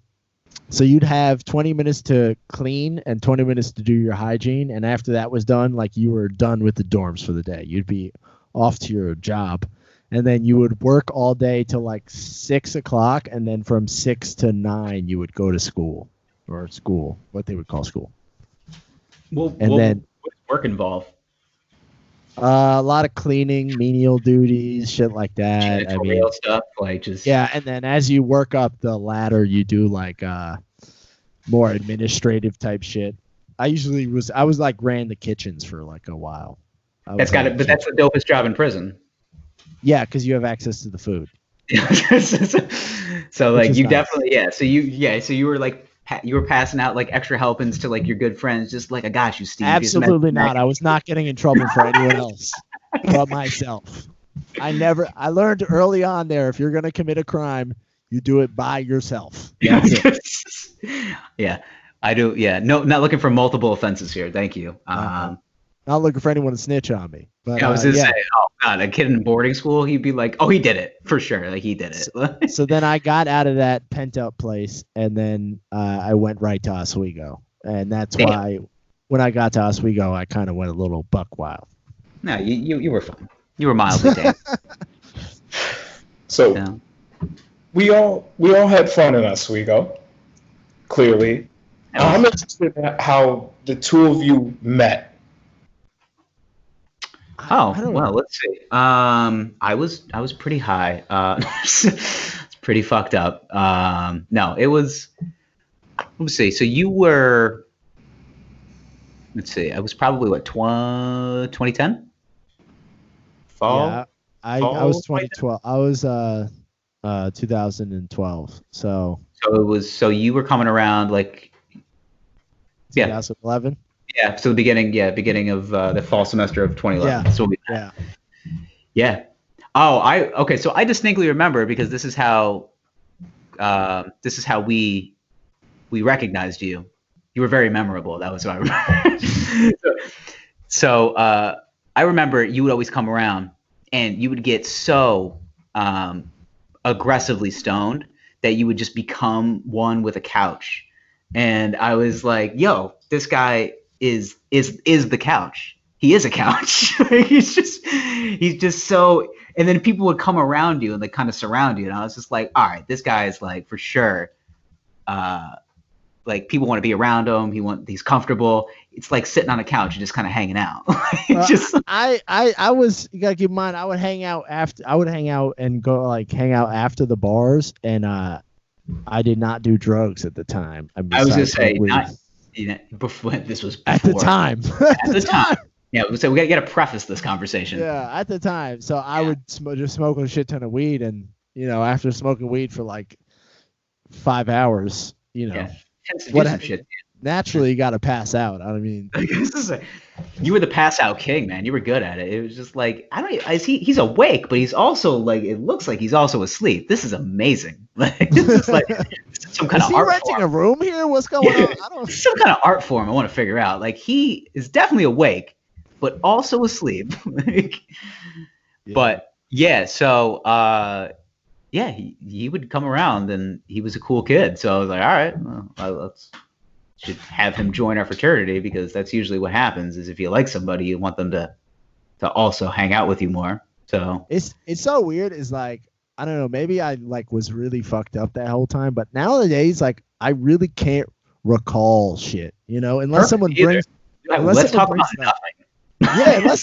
S3: So you'd have 20 minutes to clean and 20 minutes to do your hygiene. And after that was done, like you were done with the dorms for the day. You'd be off to your job. And then you would work all day till like 6 o'clock. And then from 6 to 9, you would go to school, what they would call school.
S2: What does work involve?
S3: A lot of cleaning, menial duties, shit like that.
S2: Janitorial stuff, like just
S3: yeah. And then as you work up the ladder, you do like more administrative type shit. I was like ran the kitchens for like a while.
S2: But that's the dopest job in prison.
S3: Yeah, because you have access to the food.
S2: So like you
S3: nice.
S2: Definitely So you were like. You were passing out like extra helpings to like your good friends, just like I got you, Steve.
S3: Absolutely not. I was not getting in trouble for anyone else but myself. I learned early on there, if you're going to commit a crime, you do it by yourself. That's it.
S2: Yeah, I do. Yeah. No, not looking for multiple offenses here. Thank you.
S3: Not looking for anyone to snitch on me. But
S2: I was going to say, oh God, a kid in boarding school, he'd be like, oh, he did it for sure. Like he did it.
S3: So then I got out of that pent up place, and then I went right to Oswego. And that's why when I got to Oswego, I kind of went a little buck wild.
S2: No, you were fine. You were mildly tame.
S1: So we all had fun in Oswego, clearly. I'm interested in how the two of you met.
S2: Oh, well, let's see. I was pretty high. It's pretty fucked up. No, it was. Let me see. So you were. Let's see. I was probably what 2010.
S3: Fall. Yeah, I was 2012. I 2012. So
S2: So you were coming around like
S3: 2011.
S2: Yeah, so the beginning of the fall semester of 2011.
S3: Yeah.
S2: So yeah. Oh, okay. So I distinctly remember because this is how we recognized you. You were very memorable. That was what I remember. so I remember you would always come around and you would get so aggressively stoned that you would just become one with a couch. And I was like, yo, this guy is the couch. He is a couch. he's just so, and then people would come around you and like kind of surround you. And I was just like, all right, this guy is like for sure. Like people want to be around him. He's comfortable. It's like sitting on a couch and just kind of hanging out.
S3: I was, you gotta keep in mind, I would hang out and go like hang out after the bars, and I did not do drugs at the time.
S2: I was gonna say before this was before.
S3: At the time.
S2: At the time. Yeah, so we gotta preface this conversation.
S3: Yeah, at the time. So I would just smoke a shit ton of weed, and after smoking weed for like 5 hours,
S2: Shit.
S3: Naturally you got to pass out. I mean,
S2: you were the pass out king, man. You were good at it. It was just like he's awake, but he's also like it looks like he's also asleep. This is amazing. Like this is like some kind of art
S3: renting
S2: form.
S3: A room here? What's going on?
S2: Some kind of art form I want to figure out. Like he is definitely awake, but also asleep. But yeah, so he would come around and he was a cool kid. So I was like, all right, well, should have him join our fraternity because that's usually what happens is if you like somebody, you want them to also hang out with you more. So
S3: it's so weird. It's like, I don't know, maybe I like was really fucked up that whole time, but nowadays, like I really can't recall shit, unless someone brings.
S2: Let's talk about nothing.
S3: Yeah,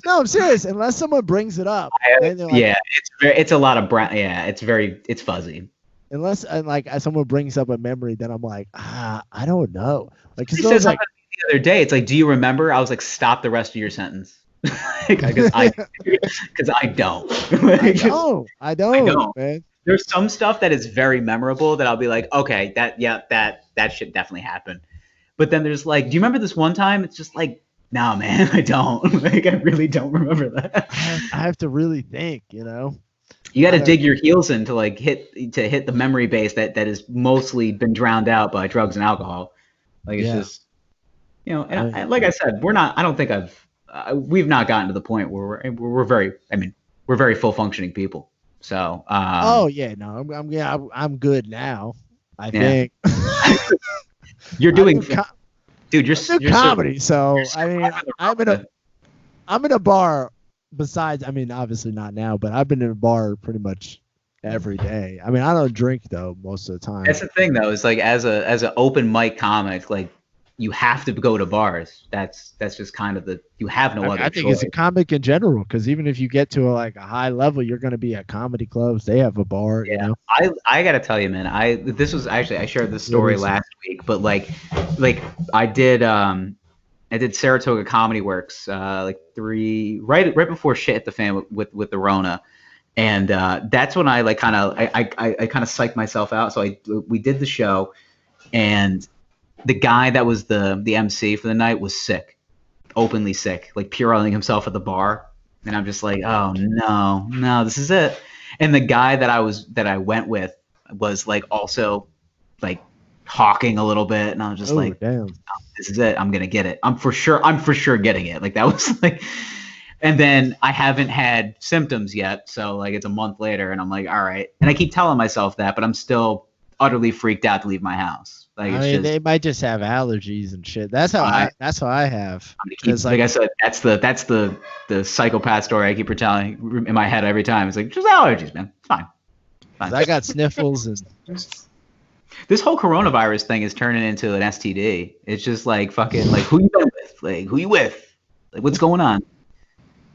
S3: no, I'm serious. Unless someone brings it up,
S2: it's a lot of it's fuzzy.
S3: Unless someone brings up a memory, then I'm like, I don't know. Like,
S2: he said something the other day. It's like, do you remember? I was like, stop the rest of your sentence, because I don't.
S3: I don't, man.
S2: There's some stuff that is very memorable that I'll be like, okay, that shit definitely happened. But then there's like, do you remember this one time? It's just like, no, man, I don't. Like, I really don't remember that.
S3: I have to really think,
S2: You got to dig your heels in to hit the memory base that has mostly been drowned out by drugs and alcohol. Like it's just, and like I said, I don't think we've not gotten to the point where we're very full functioning people. So.
S3: I'm good now. I think.
S2: You're doing. Dude, you're
S3: comedy. So I mean, I'm in a bar. Besides, I mean, obviously not now, but I've been in a bar pretty much every day. I mean, I don't drink though most of the time.
S2: That's the thing though. Is like as an open mic comic, like you have to go to bars. That's just kind of you have no other.
S3: I think
S2: choice.
S3: It's a comic in general because even if you get to a high level, you're going to be at comedy clubs. They have a bar.
S2: Yeah, I gotta tell you, man. I shared this story last week, but like I did Saratoga Comedy Works right before shit hit the fan with the Rona, and that's when I kind of psyched myself out. So we did the show, and the guy that was the MC for the night was sick, openly sick, like Pureling himself at the bar, and I'm just like, oh no, this is it. And the guy that I went with was like also like hawking a little bit, and I was just
S3: damn.
S2: Oh, this is it. I'm gonna get it. I'm for sure getting it. Like that was like, and then I haven't had symptoms yet, so like it's a month later, and I'm like, all right. And I keep telling myself that, but I'm still utterly freaked out to leave my house. Like
S3: they might just have allergies and shit. That's how I have.
S2: Like I said, that's the psychopath story I keep retelling in my head every time. It's like just allergies, man. It's fine.
S3: I got sniffles and.
S2: This whole coronavirus thing is turning into an STD. It's just like fucking like who you been with? Like who you with? Like what's going on?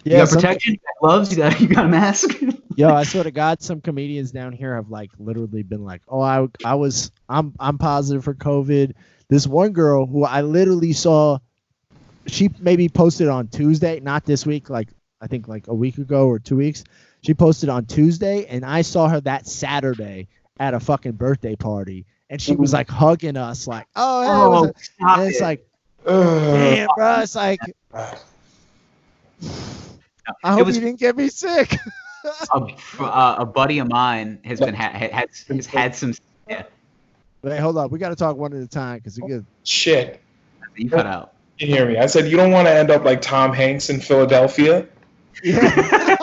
S2: Yeah, you got protection, you got gloves, you got a mask.
S3: Yo, I swear to God, some comedians down here have like literally been like, "Oh, I'm positive for COVID." This one girl who I literally saw, she maybe posted on Tuesday, not this week, like I think like a week ago or 2 weeks. She posted on Tuesday, and I saw her that Saturday at a fucking birthday party, and she was like hugging us, like, "Oh, hey,
S2: stop
S3: and it's
S2: it.
S3: like, damn, bro, it's like, I hope you didn't get me sick."
S2: A buddy of mine has been has had some. Yeah.
S3: Wait, hold up, we got to talk one at a time because we get
S1: Shit.
S2: You cut out.
S1: You hear me? I said you don't want to end up like Tom Hanks in Philadelphia.
S3: yeah.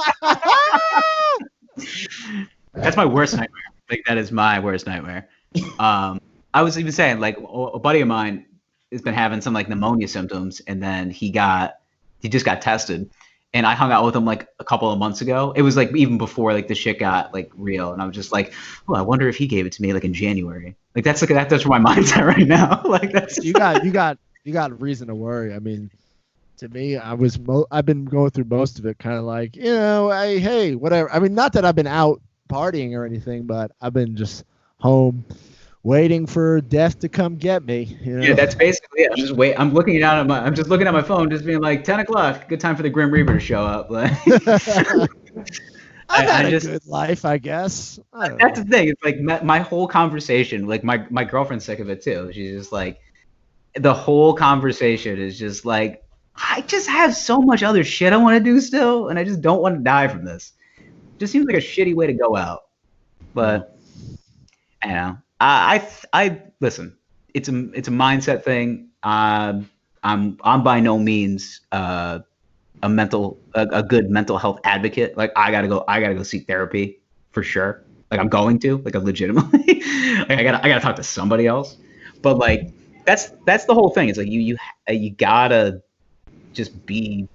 S2: That's my worst nightmare. Like that is my worst nightmare. I was even saying like a buddy of mine has been having some like pneumonia symptoms, and then he just got tested, and I hung out with him like a couple of months ago. It was like even before like the shit got like real, and I was just like, oh, I wonder if he gave it to me like in January. Like that's where my mind's at right now. Like that's
S3: you got a reason to worry. I mean, to me, I've been going through most of it kind of like, hey, whatever. I mean, not that I've been out partying or anything, but I've been just home waiting for death to come get me.
S2: Yeah, that's basically it. I'm looking at my phone, just being like 10 o'clock, good time for the Grim Reaper to show up. Like,
S3: I've had a good life, I guess.
S2: That's the thing. It's like my whole conversation, like my girlfriend's sick of it too. She's just like, the whole conversation is just like, I just have so much other shit I want to do still, and I just don't want to die from this. Just seems like a shitty way to go out. But I don't know. I listen. It's a mindset thing. I'm by no means a good mental health advocate. Like I gotta go seek therapy for sure. Like I'm going to, like, legitimately. Like I gotta talk to somebody else. But like that's the whole thing. It's like you gotta just be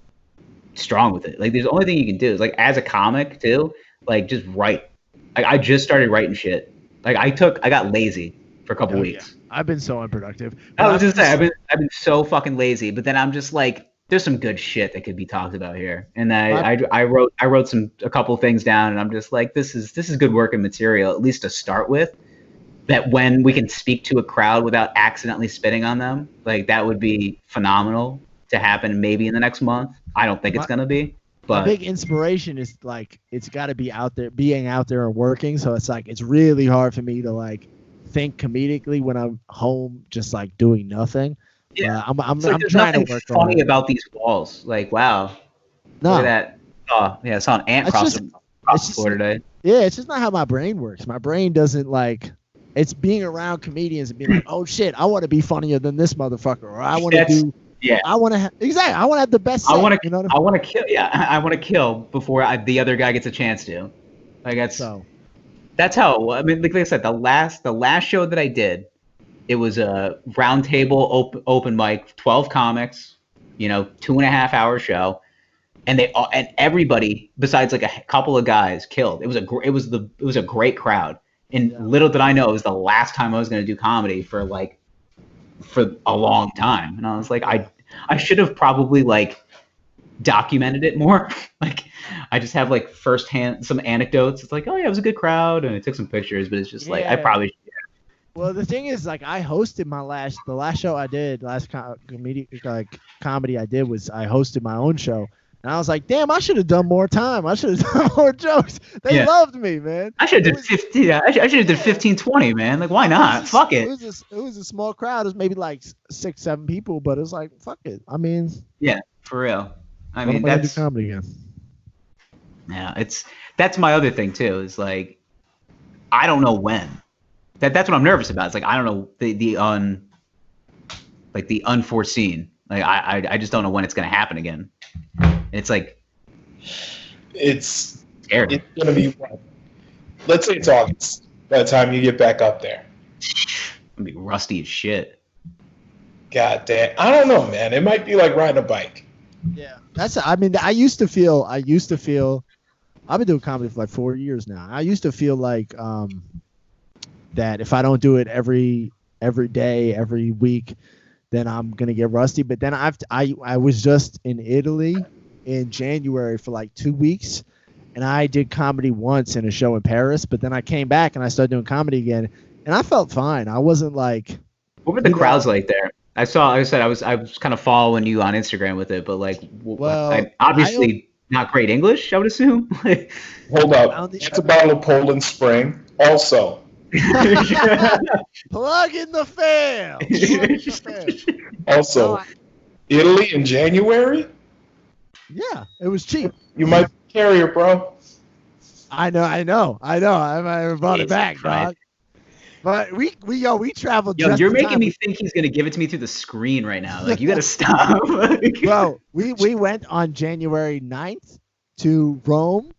S2: strong with it. Like there's the only thing you can do is like as a comic too, like just write. Like I just started writing shit. Like I got lazy for a couple weeks.
S3: Yeah. I've been so unproductive.
S2: I was just saying, I've been so fucking lazy. But then I'm just like, there's some good shit that could be talked about here. And I wrote a couple things down, and I'm just like, this is good working material, at least to start with. That when we can speak to a crowd without accidentally spitting on them, like that would be phenomenal to happen maybe in the next month. I don't think it's gonna be. But
S3: my big inspiration is like it's got to be out there, being out there and working. So it's like it's really hard for me to like think comedically when I'm home, just like doing nothing.
S2: Yeah,
S3: I'm
S2: there's
S3: trying to
S2: nothing
S3: work
S2: funny about these walls. Like wow, look at that. Oh yeah, I saw an ant cross the floor today.
S3: Yeah, it's just not how my brain works. My brain doesn't like. It's being around comedians and being like, oh shit, I want to be funnier than this motherfucker, or I want to do.
S2: Yeah,
S3: I want to I want to have the best.
S2: I want to kill. Yeah, I want to kill before the other guy gets a chance to. Like that's how. I mean, like I said, the last show that I did, it was a round table open mic, 12 comics, 2.5 hour show, and everybody besides like a couple of guys killed. It was a great crowd, and little did I know it was the last time I was going to do comedy for a long time. And I was like, I should have probably like documented it more. Like I just have like firsthand some anecdotes. It's like, oh yeah, it was a good crowd, and I took some pictures, but it's just like I probably should.
S3: Well, the thing is, like, I hosted the last show I did, comedy I did was I hosted my own show. And I was like, damn, I should have done more time. I should have done more jokes. They loved me, man.
S2: I should have did 15. I should have did 15, 20, man. Like, why not? Fuck it.
S3: It was a small crowd. It was maybe like 6, 7 people, but it was like, fuck it. I mean,
S2: yeah, for real. I mean,
S3: that's do comedy again.
S2: Yeah, that's my other thing too. Is like, I don't know when. That's what I'm nervous about. It's like I don't know the unforeseen. Like I just don't know when it's gonna happen again. It's like
S1: it's
S2: scary.
S1: It's gonna be what? Let's say it's August by the time you get back up there.
S2: I'm gonna be rusty as shit.
S1: God damn. I don't know, man. It might be like riding a bike.
S3: Yeah. I used to feel I've been doing comedy for like 4 years now. I used to feel like that if I don't do it every day, every week, then I'm gonna get rusty. But then I was just in Italy in January for like 2 weeks, and I did comedy once in a show in Paris. But then I came back and I started doing comedy again, and I felt fine. I wasn't like.
S2: What were the crowds like there? I was kind of following you on Instagram with it, but like,
S3: well,
S2: obviously not great English, I would assume.
S1: Hold up. It's a bottle of Poland Spring. Also.
S3: Plug in the fail.
S1: Also, Italy in January?
S3: Yeah, it was cheap.
S1: You might be a carrier, bro.
S3: I know. I might have brought it back, dog. But we traveled.
S2: Yo, you're making me think he's gonna give it to me through the screen right now. Like, you gotta stop.
S3: Bro, we went on January 9th to Rome,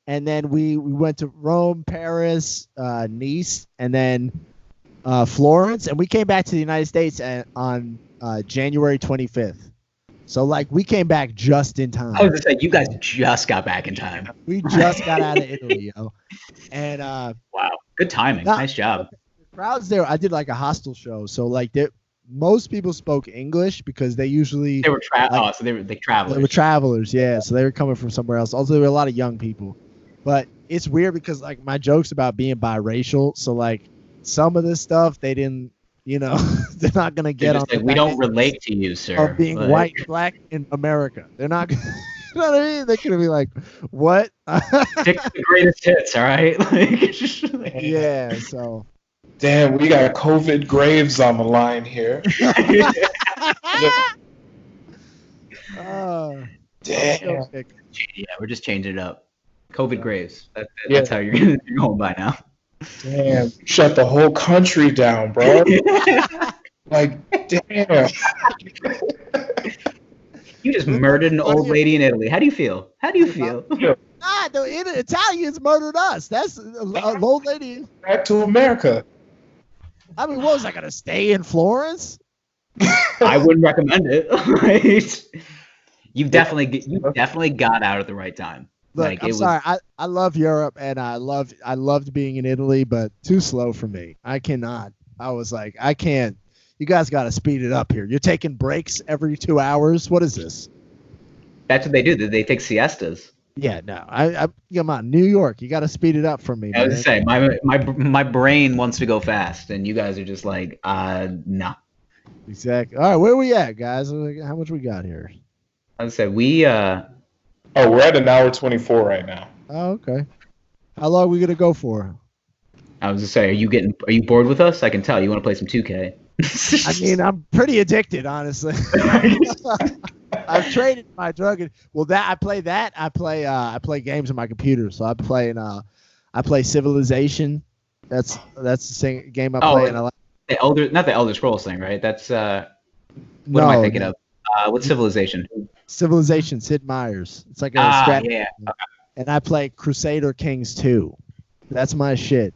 S3: and then we went to Rome, Paris, Nice, and then Florence, and we came back to the United States on January 25th. So, like, we came back just in time.
S2: I was gonna say, you guys just got back in time.
S3: We just got out of Italy, yo. And
S2: wow, good timing. Nice job.
S3: The crowds there, I did like a hostel show, so like most people spoke English because they usually
S2: so they were travelers.
S3: They were travelers, yeah. So they were coming from somewhere else. Also, there were a lot of young people. But it's weird because like my jokes about being biracial, so like some of this stuff they didn't, they're not gonna get on.
S2: Like, we don't relate to you, sir.
S3: Of being white, black in America, they're not. You know what I mean? They're gonna be like, "What?"
S2: Pick the greatest hits, all right?
S3: Yeah. So.
S1: Damn, we got COVID Graves on the line here. Damn.
S2: Yeah, we're just changing it up. COVID Graves. That's how you're going by now.
S1: Damn, shut the whole country down, bro. Like, damn.
S2: You just murdered an old lady in Italy. How do you feel?
S3: Nah, the Italians murdered us. That's an old lady.
S1: Back to America.
S3: I mean, what was I gonna stay in Florence?
S2: I wouldn't recommend it. Right? You definitely got out at the right time.
S3: Look,
S2: like,
S3: I'm sorry. I love Europe and I loved being in Italy, but too slow for me. I cannot. I was like, I can't. You guys got to speed it up here. You're taking breaks every 2 hours. What is this?
S2: That's what they do. They take siestas.
S3: Yeah, no. Come on, New York. You got to speed it up for me.
S2: I was saying, my brain wants to go fast, and you guys are just like, nah.
S3: Exactly. All right, where we at, guys? How much we got here?
S2: I would say we.
S1: Oh, we're at an hour 24 right now.
S3: Oh, okay. How long are we gonna go for?
S2: I was gonna say, are you bored with us? I can tell. You want to play some 2K?
S3: I mean, I'm pretty addicted, honestly. I've traded my drug. I play games on my computer. So I play Civilization. That's the same game I play. And I like
S2: not the Elder Scrolls thing, right? That's what am I thinking of? What's Civilization?
S3: Civilization, Sid Meier's. It's like a strategy.
S2: Yeah. Okay.
S3: And I play Crusader Kings 2. That's my shit.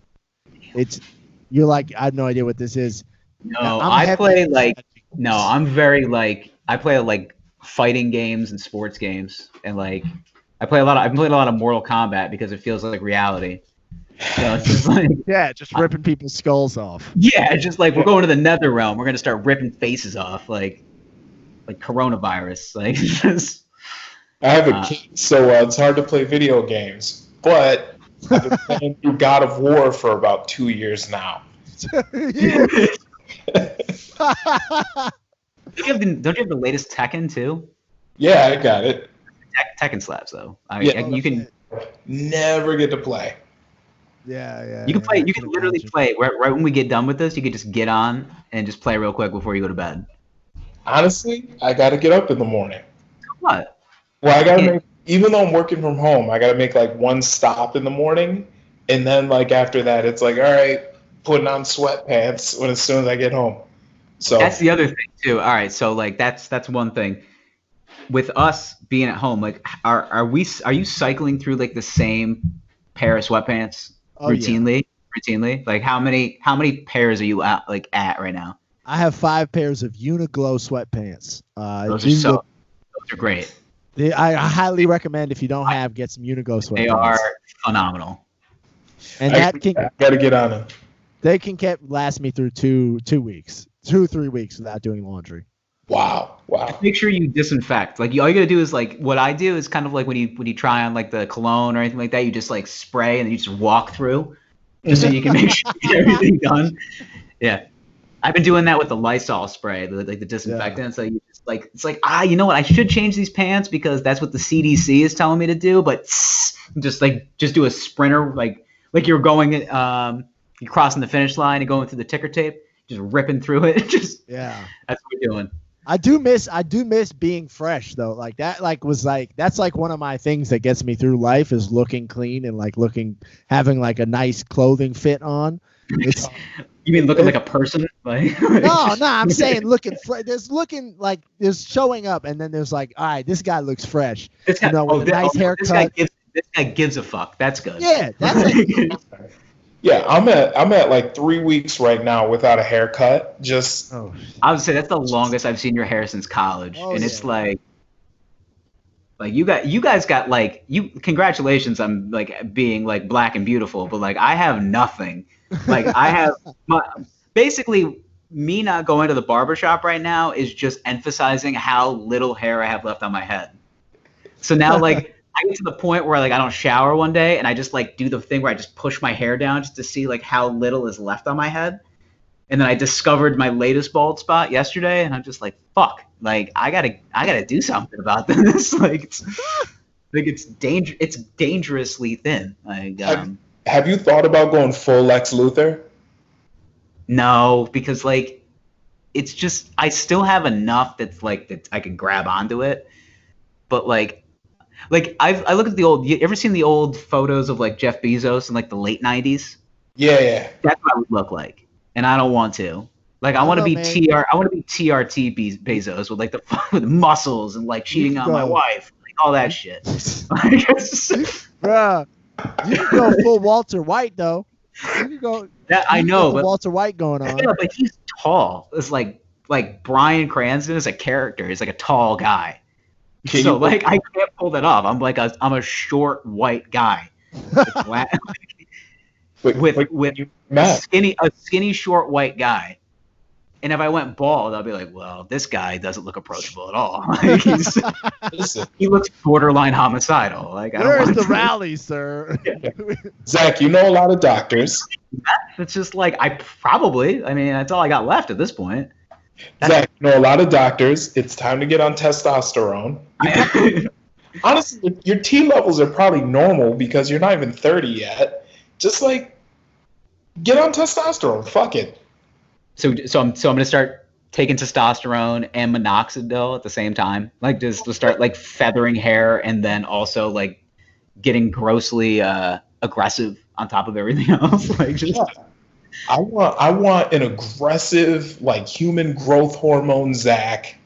S3: You're like, I have no idea what this is.
S2: No, I play like fighting games and sports games, and like I've played a lot of Mortal Kombat because it feels like reality. So it's just like
S3: just ripping people's skulls off.
S2: Yeah, it's just like we're going to the Nether realm. We're gonna start ripping faces off like coronavirus. Like just.
S1: I have a kid, so it's hard to play video games, but I've been playing through God of War for about 2 years now.
S2: Don't you have the latest Tekken too?
S1: Yeah, I got it.
S2: Tekken slaps though. I mean, you can
S1: never get to play.
S3: Yeah.
S2: You can play. You can literally play right when we get done with this. You could just get on and just play real quick before you go to bed.
S1: Honestly, I got to get up in the morning.
S2: What?
S1: Well, I got to make, even though I'm working from home, I got to make like one stop in the morning, and then like after that, it's like, all right, putting on sweatpants as soon as I get home. So
S2: that's the other thing too. All right, so like that's one thing. With us being at home, like are you cycling through like the same pair of sweatpants routinely? Yeah. Routinely? Like how many pairs are you at right now?
S3: I have 5 pairs of Uniqlo sweatpants.
S2: Those are great.
S3: I highly recommend if you don't have, get some Uniqlo sweatpants.
S2: They are phenomenal.
S3: And
S1: I got to get on them.
S3: They can last me through 2 weeks, 2-3 weeks without doing laundry.
S1: Wow.
S2: Make sure you disinfect. Like all you gotta do is like what I do is kind of like when you try on like the cologne or anything like that, you just like spray and then you just walk through, just so you can make sure you get everything done. Yeah. I've been doing that with the Lysol spray, like the disinfectant. So you just like it's like you know what? I should change these pants because that's what the CDC is telling me to do. But just do a sprinter like you're going you're crossing the finish line and going through the ticker tape, just ripping through it. Just that's what we're doing.
S3: I do miss being fresh though. Like that that's like one of my things that gets me through life is looking clean and like having like a nice clothing fit on. It's
S2: you mean looking like a person? Like
S3: no, I'm saying there's showing up and then there's like, all right, this guy looks fresh. With a nice haircut.
S2: This guy gives a fuck. That's good.
S3: Yeah, that's
S1: Yeah, I'm at like 3 weeks right now without a haircut. Just
S2: I would say that's the longest I've seen your hair since college, and it's like you guys got like congratulations on like being like black and beautiful, but like I have nothing. Like I have basically me not going to the barbershop right now is just emphasizing how little hair I have left on my head. So now like. I get to the point where like I don't shower one day and I just like do the thing where I just push my hair down just to see like how little is left on my head. And then I discovered my latest bald spot yesterday and I'm just like, fuck, like I gotta do something about this. Like it's dangerously thin. Like
S1: have you thought about going full Lex Luthor?
S2: No, because like it's just I still have enough that I can grab onto it. But like I look at the old. You ever seen the old photos of like Jeff Bezos in like the late '90s?
S1: Yeah.
S2: That's what I would look like, and I don't want to. Like I want to be TRT Bezos with like with muscles and like cheating on my wife, like all that shit.
S3: Bruh, you can go full Walter White though. You can go.
S2: That I know, but
S3: Walter White going on.
S2: Yeah, but he's tall. It's like Bryan Cranston is a character. He's like a tall guy. So like I can't pull that off. I'm like I'm a short white guy with a skinny short white guy. And if I went bald, I'll be like, well, this guy doesn't look approachable at all. Like he looks borderline homicidal. Like
S3: where's the rally, sir?
S1: Zach, you know a lot of doctors.
S2: It's just like I mean, that's all I got left at this point.
S1: Zach, you know a lot of doctors. It's time to get on testosterone. Honestly, your T levels are probably normal because you're not even 30 yet. Just like get on testosterone. Fuck it.
S2: So I'm gonna start taking testosterone and minoxidil at the same time. Like just to start like feathering hair and then also like getting grossly aggressive on top of everything else. Like just. Yeah.
S1: I want an aggressive, like human growth hormone Zach.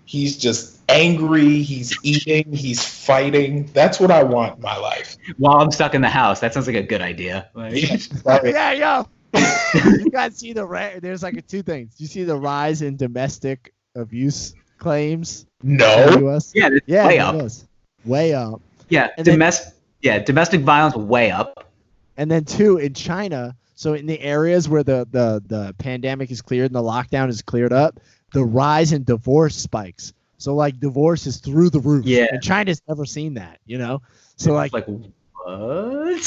S1: He's just angry. He's eating. He's fighting. That's what I want in my life.
S2: While I'm stuck in the house, that sounds like a good idea.
S3: Yeah, yo. You guys see there's like two things. You see the rise in domestic abuse claims?
S1: No.
S3: In the US?
S2: Yeah, way up.
S3: Way up.
S2: Yeah, domestic violence way up.
S3: And then two, in China. So in the areas where the pandemic is cleared and the lockdown is cleared up, the rise in divorce spikes. So like divorce is through the roof.
S2: Yeah.
S3: And China's never seen that, you know? So like
S2: what?
S3: There's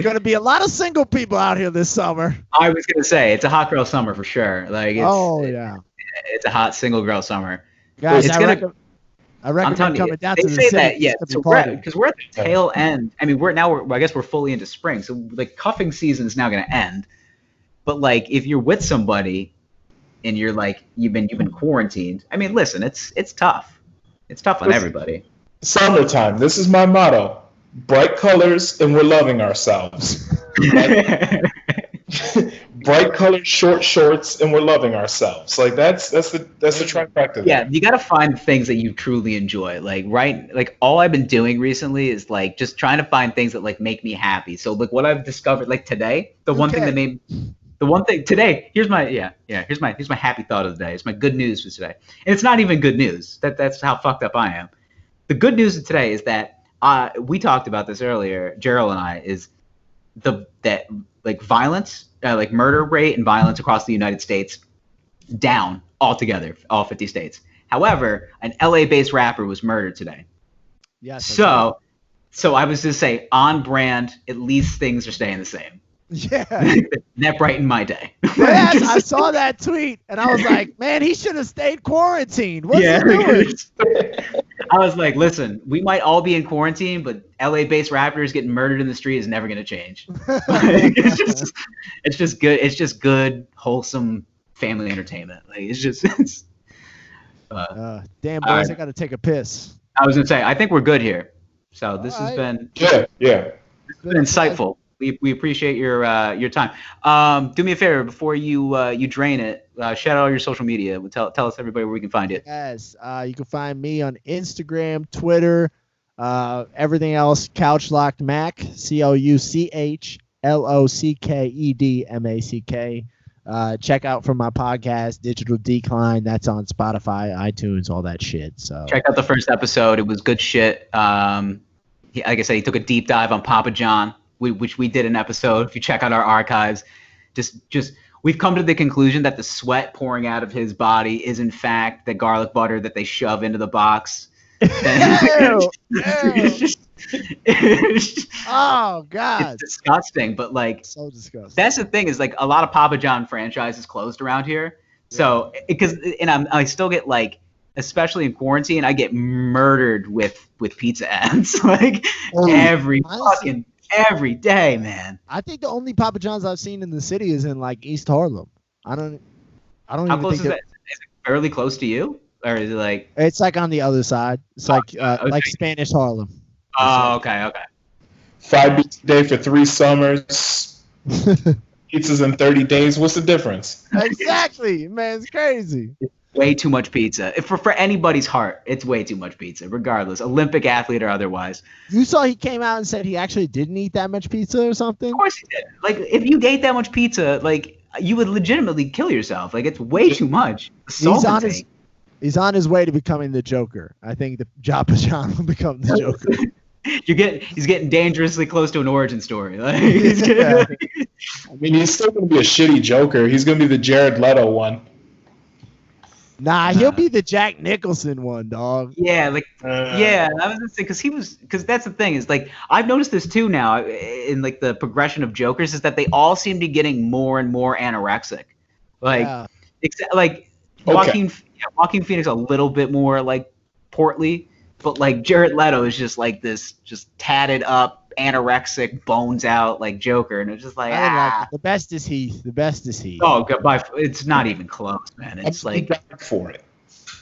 S3: gonna be a lot of single people out here this summer.
S2: I was gonna say it's a hot girl summer for sure. Like it's a hot single girl summer.
S3: Guys, I recommend coming down to the city.
S2: That, yeah. So because we're at the tail end. I mean, I guess we're fully into spring. So like cuffing season is now going to end. But like if you're with somebody and you're like you've been quarantined. I mean, listen, it's tough. It's tough on everybody.
S1: Summertime. This is my motto: bright colors, and we're loving ourselves. Bright colored short shorts, and we're loving ourselves. Like that's the trifecta.
S2: Yeah, you got to find things that you truly enjoy. Like all I've been doing recently is like just trying to find things that like make me happy. So like what I've discovered like today, one thing today. Here's my happy thought of the day. It's my good news for today, and it's not even good news. That's how fucked up I am. The good news of today is that we talked about this earlier, Gerald and I, is that like violence, like murder rate and violence across the United States down altogether, all 50 states. However, an LA-based rapper was murdered today.
S3: Yes.
S2: So I was just say on brand, at least things are staying the same.
S3: Yeah.
S2: That brightened my day.
S3: Yes, I saw that tweet and I was like, man, he should have stayed quarantined. What's he doing?
S2: I was like, listen, we might all be in quarantine, but LA-based rappers getting murdered in the street is never going to change. It's just good. It's just good, wholesome family entertainment. Like
S3: damn, boys, I got to take a piss.
S2: I was going to say, I think we're good here. So this has been it's been insightful. We appreciate your time. Do me a favor before you drain it. Shout out your social media. Tell us everybody where we can find it.
S3: Yes, you can find me on Instagram, Twitter, everything else. Couchlocked Mac, CouchLockkedMack. Check out from my podcast, Digital Decline. That's on Spotify, iTunes, all that shit. So
S2: check out the first episode. It was good shit. Like I said, he took a deep dive on Papa John, which we did an episode. If you check out our archives, just we've come to the conclusion that the sweat pouring out of his body is in fact the garlic butter that they shove into the box.
S3: Ew. Oh God,
S2: it's disgusting. But like,
S3: so disgusting.
S2: That's the thing is like a lot of Papa John franchises closed around here. So I still get like, especially in quarantine, I get murdered with pizza ads like every day, man.
S3: I think the only Papa John's I've seen in the city is in like East Harlem. I don't
S2: How
S3: even
S2: close
S3: think
S2: is that? Is it fairly close to you, or is it like?
S3: It's like on the other side. It's like Spanish Harlem.
S2: Oh, okay.
S1: 5 beats a day for 3 summers. Pizzas in 30 days. What's the difference?
S3: Exactly, man. It's crazy.
S2: Way too much pizza. If for anybody's heart, it's way too much pizza, regardless, Olympic athlete or otherwise.
S3: You saw he came out and said he actually didn't eat that much pizza or something?
S2: Of course he did. Like, if you ate that much pizza, like, you would legitimately kill yourself. Like, it's way too much.
S3: He's on his way to becoming the Joker. I think the Papa John will become the Joker.
S2: He's getting dangerously close to an origin story. Like,
S1: I mean, he's still going to be a shitty Joker. He's going to be the Jared Leto one.
S3: Nah, he'll be the Jack Nicholson one, dog.
S2: Yeah, like, I was gonna say because that's the thing is like I've noticed this too now in like the progression of Jokers is that they all seem to be getting more and more anorexic, like, Joaquin Phoenix a little bit more like portly, but like Jared Leto is just like this just tatted up anorexic bones out like Joker, and it's just like
S3: the best is Heath.
S2: Oh, it's not even close, man. It's like
S1: he died for it.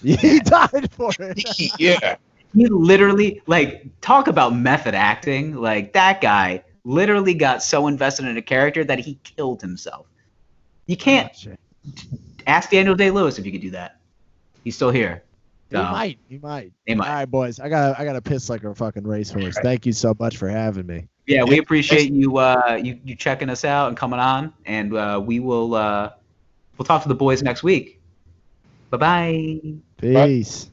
S3: He died for it.
S1: Yeah.
S2: He literally, like, talk about method acting. Like, that guy literally got so invested in a character that he killed himself. You can't ask Daniel Day-Lewis if you could do that. He's still here. So,
S3: he might.
S2: He might.
S3: All right, boys. I gotta piss like a fucking racehorse. Right. Thank you so much for having me.
S2: Yeah, we appreciate you you checking us out and coming on, and we'll talk to the boys next week. Bye-bye.
S3: Peace.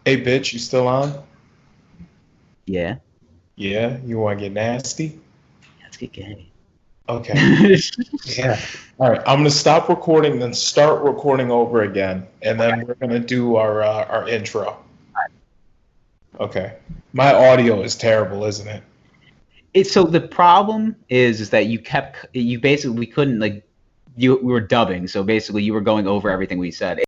S1: Hey, bitch, you still on?
S2: Yeah.
S1: Yeah? You want to get nasty?
S2: Let's get gay.
S1: Okay. Yeah. All right. I'm going to stop recording, then start recording over again, and then we're going to do our intro. Okay. My audio is terrible, isn't it?
S2: So the problem is that we couldn't, like, we were dubbing, so basically you were going over everything we said.